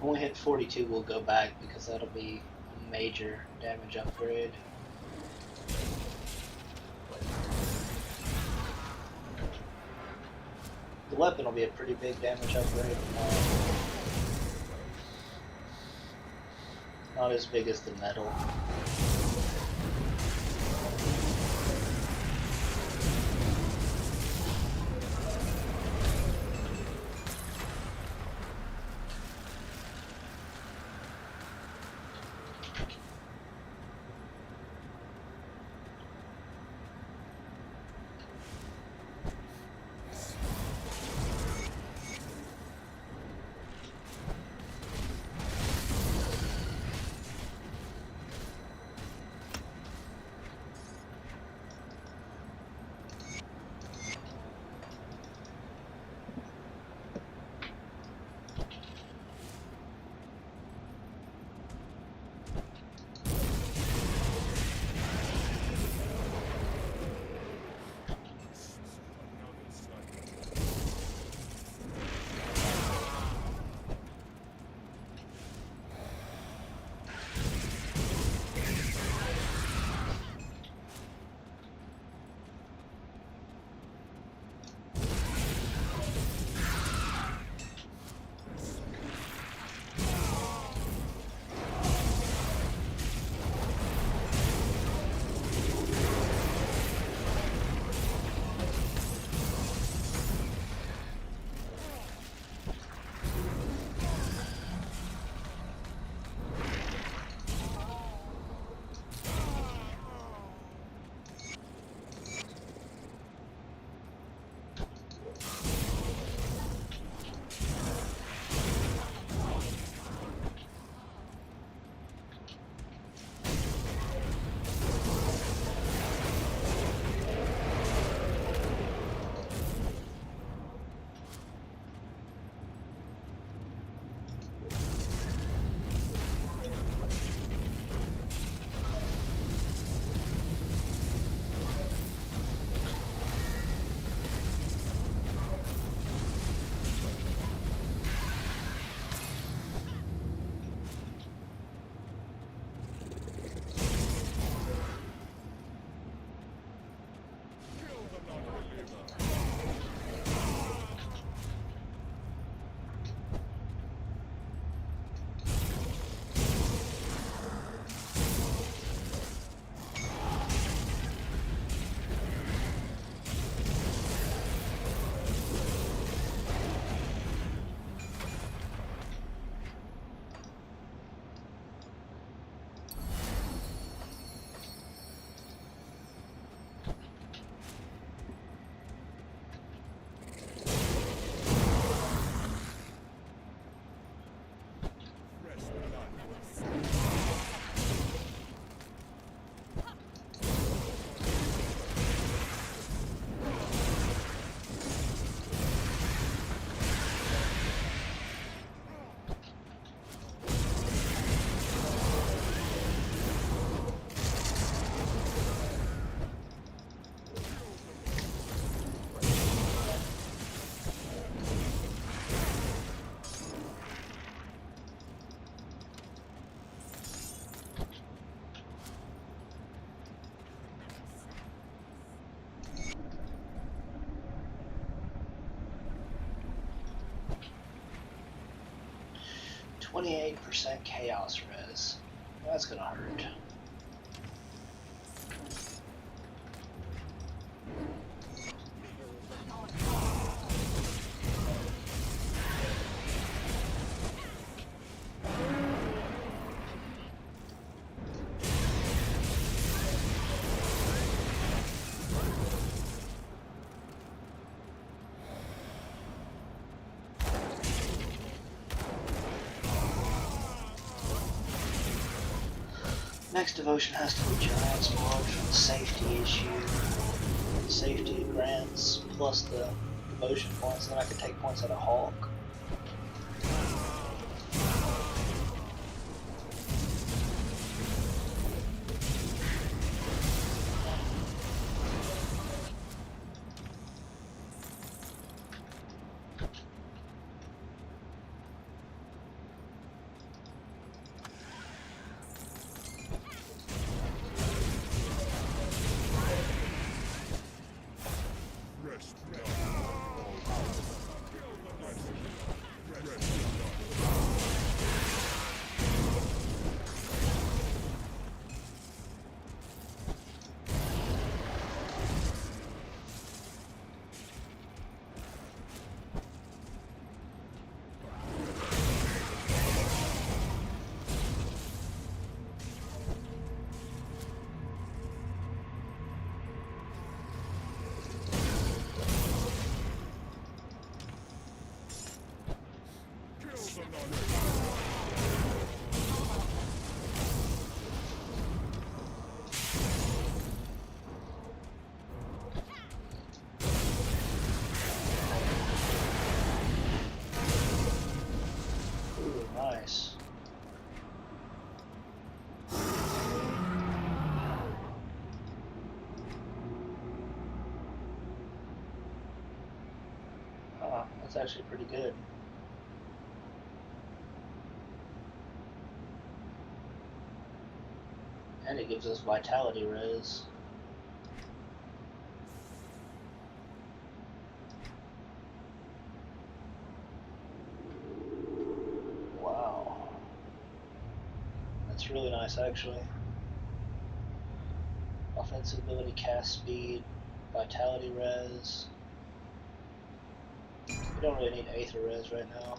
When we hit 42, we'll go back because that'll be a major damage upgrade. The weapon will be a pretty big damage upgrade. Not as big as the metal. %, chaos res. That's gonna hurt. Next devotion has to be Giant's March for the safety issue. Safety grants plus the devotion points, and then I can take points out of Hawk. That's actually pretty good. And it gives us vitality res. Wow. That's really nice actually. Offensive ability, cast speed, vitality res. We don't really need Aether res right now.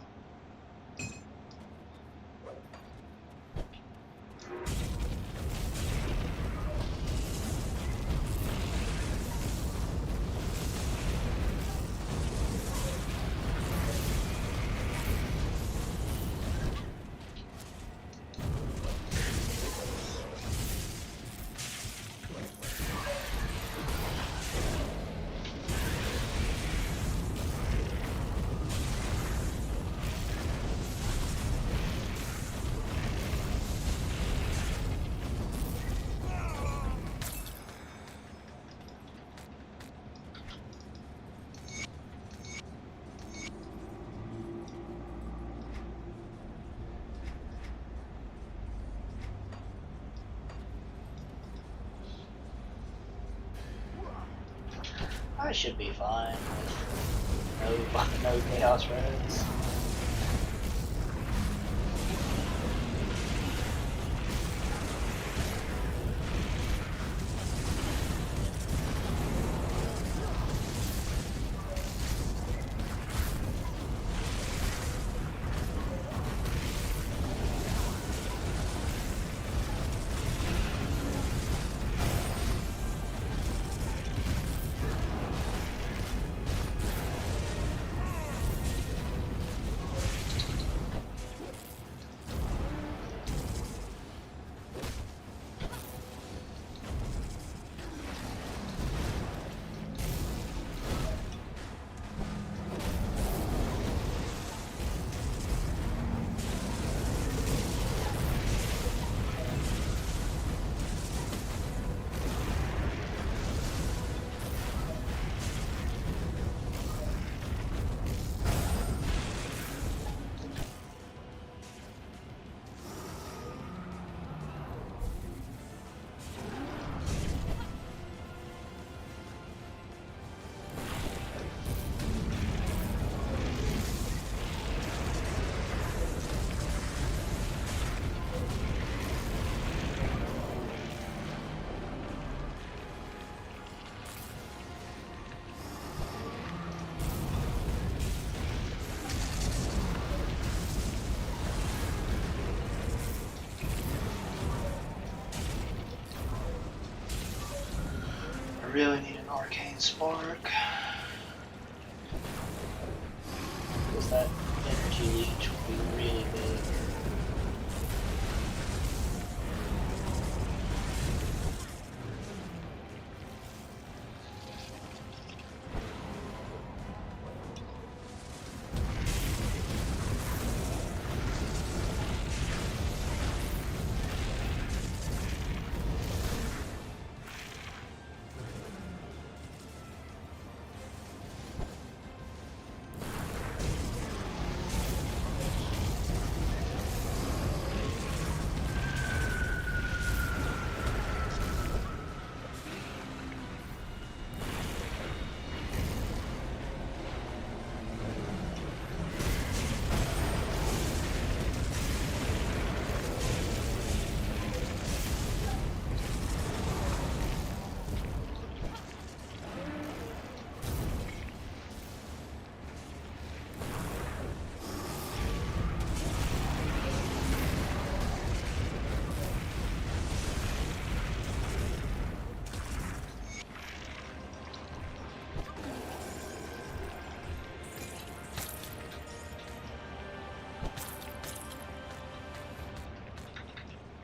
I should be fine with no chaos res. I really need an arcane spark. Because that energy leech will be really big.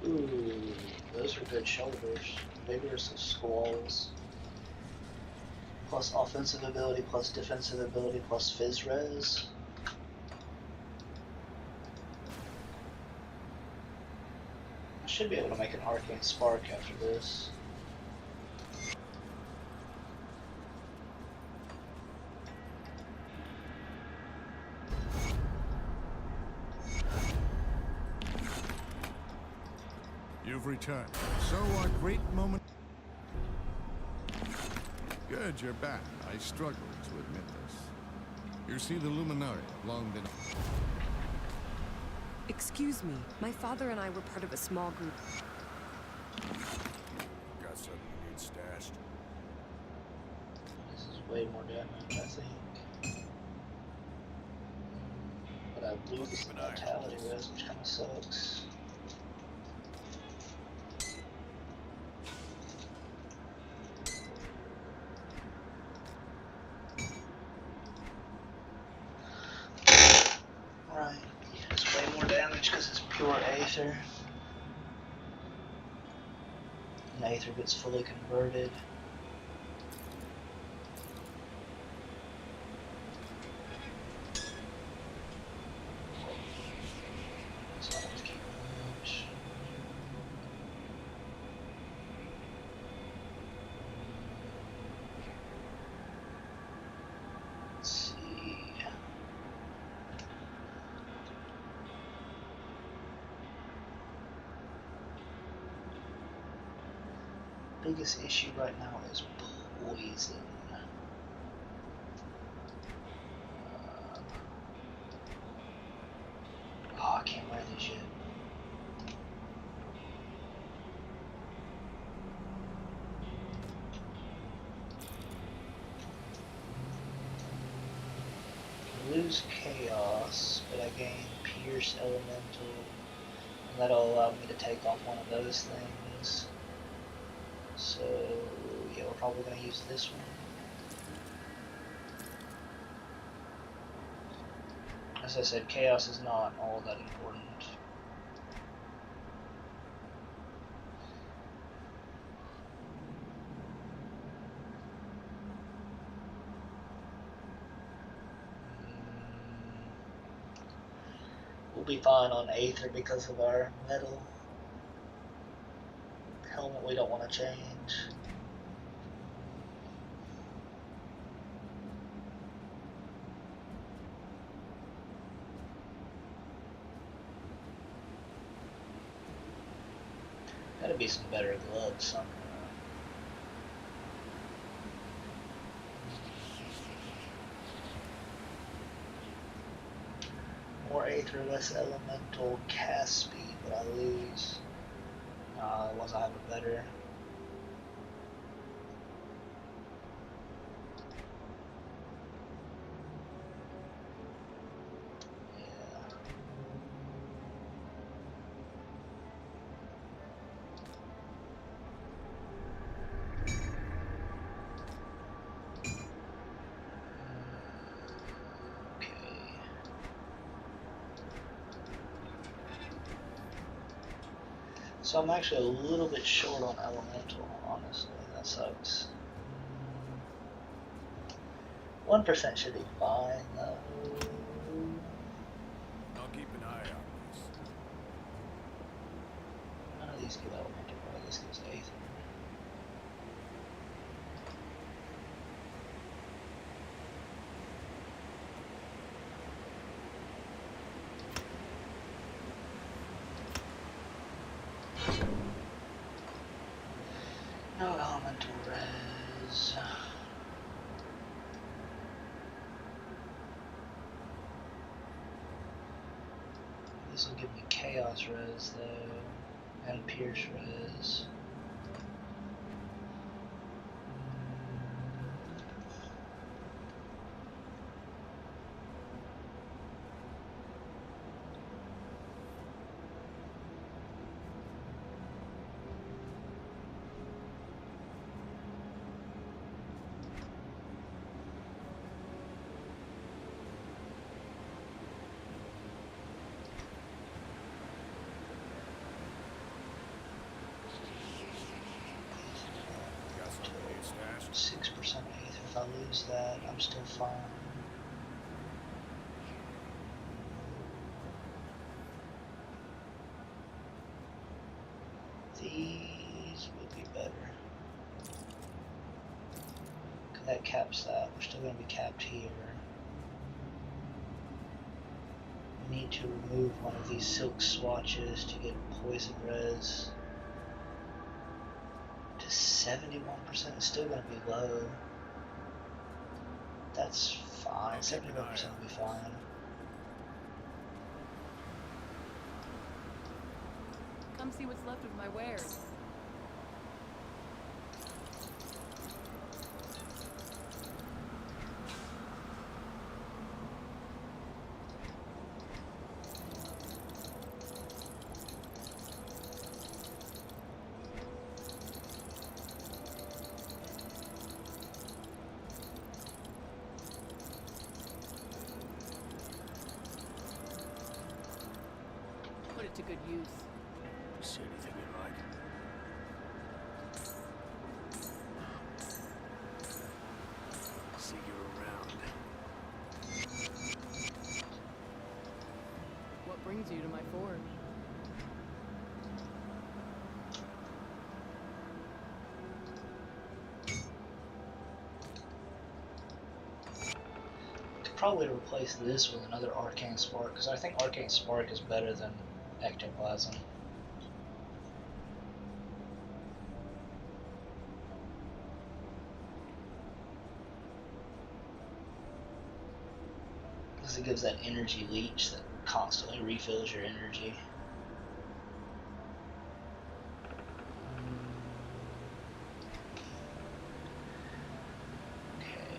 Ooh, those are good shoulders. Vigorous of squalls. Plus offensive ability, plus defensive ability, plus fizz res. I should be able to make an arcane spark after this.
You've returned. So our great moment... Good, you're back. I struggle to admit this. You see, the Luminari have long been...
Excuse me, my father and I were part of a small group.
Got something you need stashed?
This is way more damage, I think. But I lose the vitality res, which kind of sucks. Right, it's way more damage because it's pure Aether. And Aether gets fully converted. Biggest issue right now is poison. Oh, I can't wear this yet. Lose chaos, but I gain pierce elemental, and that'll allow me to take off one of those things. So, yeah, we're probably going to use this one. As I said, chaos is not all that important. We'll be fine on Aether because of our metal. Helmet we don't want to change. Gotta be some better gloves somewhere. More Aether, less elemental cast speed, but I lose. Once I have it better. So I'm actually a little bit short on elemental, honestly. That sucks. 1% should be fine, though.
I'll keep an eye on this.
None of these give elemental, but this gives Aether. No elemental res. This will give me chaos res though, and pierce res.
Got something you need stashed?
6% Aether. If I lose that, I'm still fine. These would be better. Cause that caps that. We're still gonna be capped here. We need to remove one of these silk swatches to get poison res. 71% is still going to be low. That's fine. 71% will be fine.
Come see what's left of my wares. Put it to good use.
See anything you like? See you around.
What brings you to my forge?
Could probably replace this with another Arcane Spark, because I think Arcane Spark is better than Ectoplasm. Because it gives that energy leech that constantly refills your energy. Okay.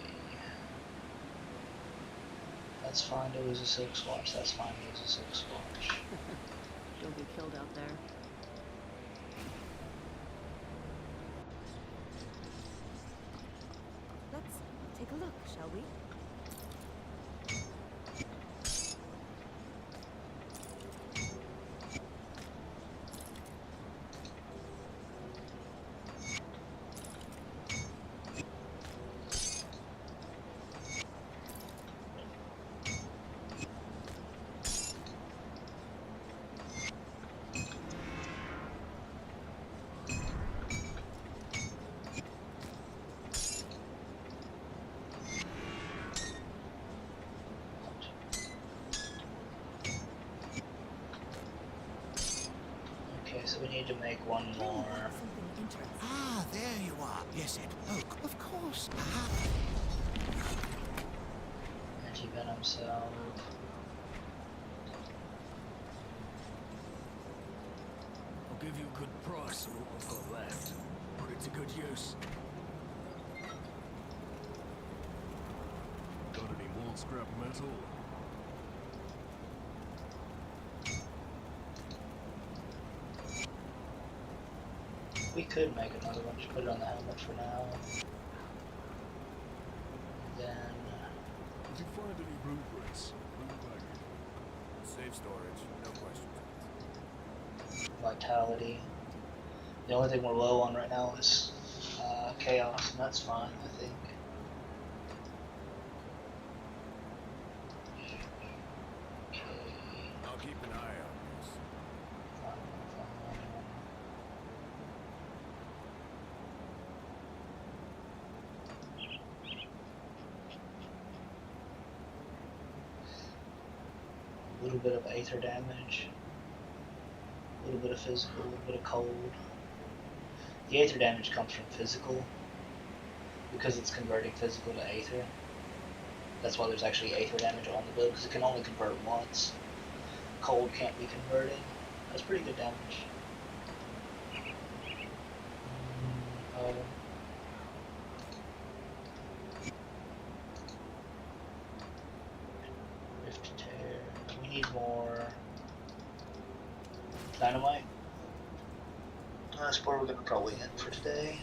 That's fine to lose a Silk Squatch. That's fine to lose a Silk Squatch.
You'll be killed out there.
Let's take a look, shall we?
So we need to make one more.
Something interesting.
Ah, there you are. Yes, Ed. Oh, of course. Aha.
Anti-venom cell.
I'll give you a good price for what we've got left. Put it to good use. Got any more scrap metal?
We could make another one, just put it on the helmet for now. Then
Did you find any blueprints? Bring them back. Safe storage, no questions.
vitality. The only thing we're low on right now is chaos, and that's fine, I think. Okay.
I'll keep an eye on this.
A little bit of aether damage, a little bit of physical, a little bit of cold. The aether damage comes from physical, because it's converting physical to aether. That's why there's actually aether damage on the build, because it can only convert once. Cold can't be converted. That's pretty good damage. Oh. Rift Tear. We need more dynamite. That's where we're going to probably end for today.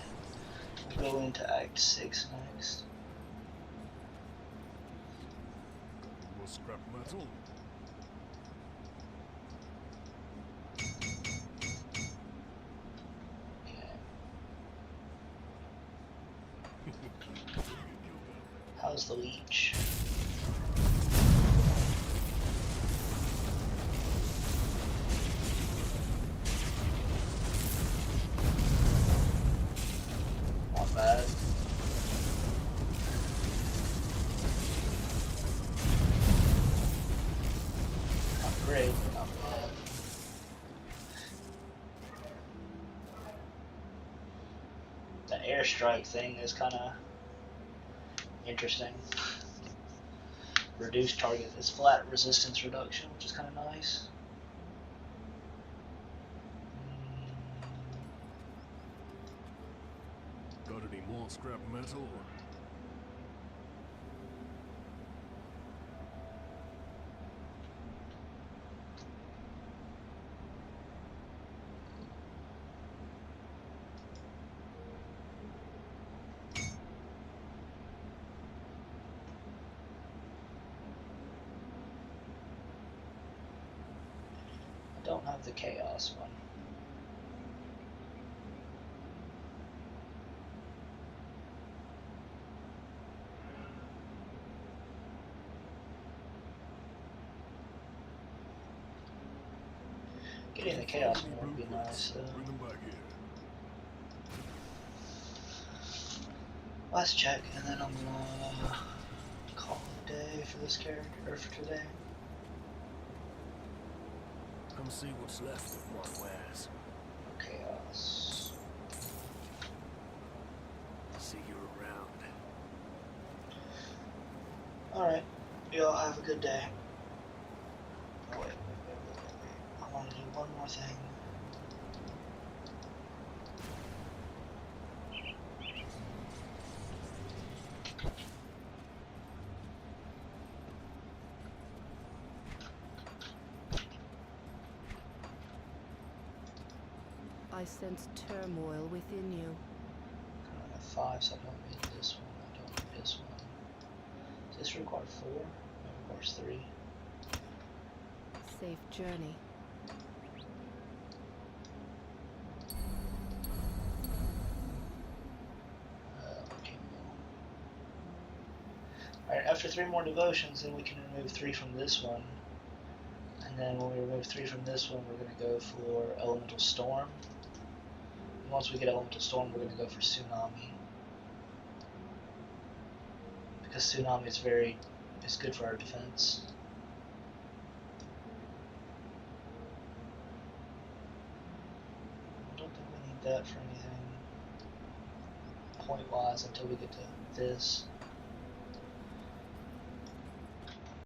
We'll go into Act 6 next.
More scrap metal?
Okay. How's the leech? Not bad. Not great, but not bad. airstrike thing is kind of interesting. Reduce target is flat resistance reduction, which is kind of nice.
Got any more scrap metal?
I don't have the chaos one. Getting the chaos one would be nice.
Bring them back here.
Last check, and then I'm gonna call it a day for this character, or for today.
Come see what's left of my wares.
Chaos.
See you around.
Alright, y'all have a good day. Oh, wait. I want to do one more thing.
I sense turmoil within you.
I have 5, so I don't need this one. I don't need this one. Does this require 4? It requires 3.
Safe journey.
Okay. Alright, after 3 more devotions, then we can remove 3 from this one. And then when we remove 3 from this one, we're going to go for Elemental Storm. And once we get Elemental Storm, we're going to go for Tsunami. Because Tsunami is good for our defense. I don't think we need that for anything point-wise until we get to this.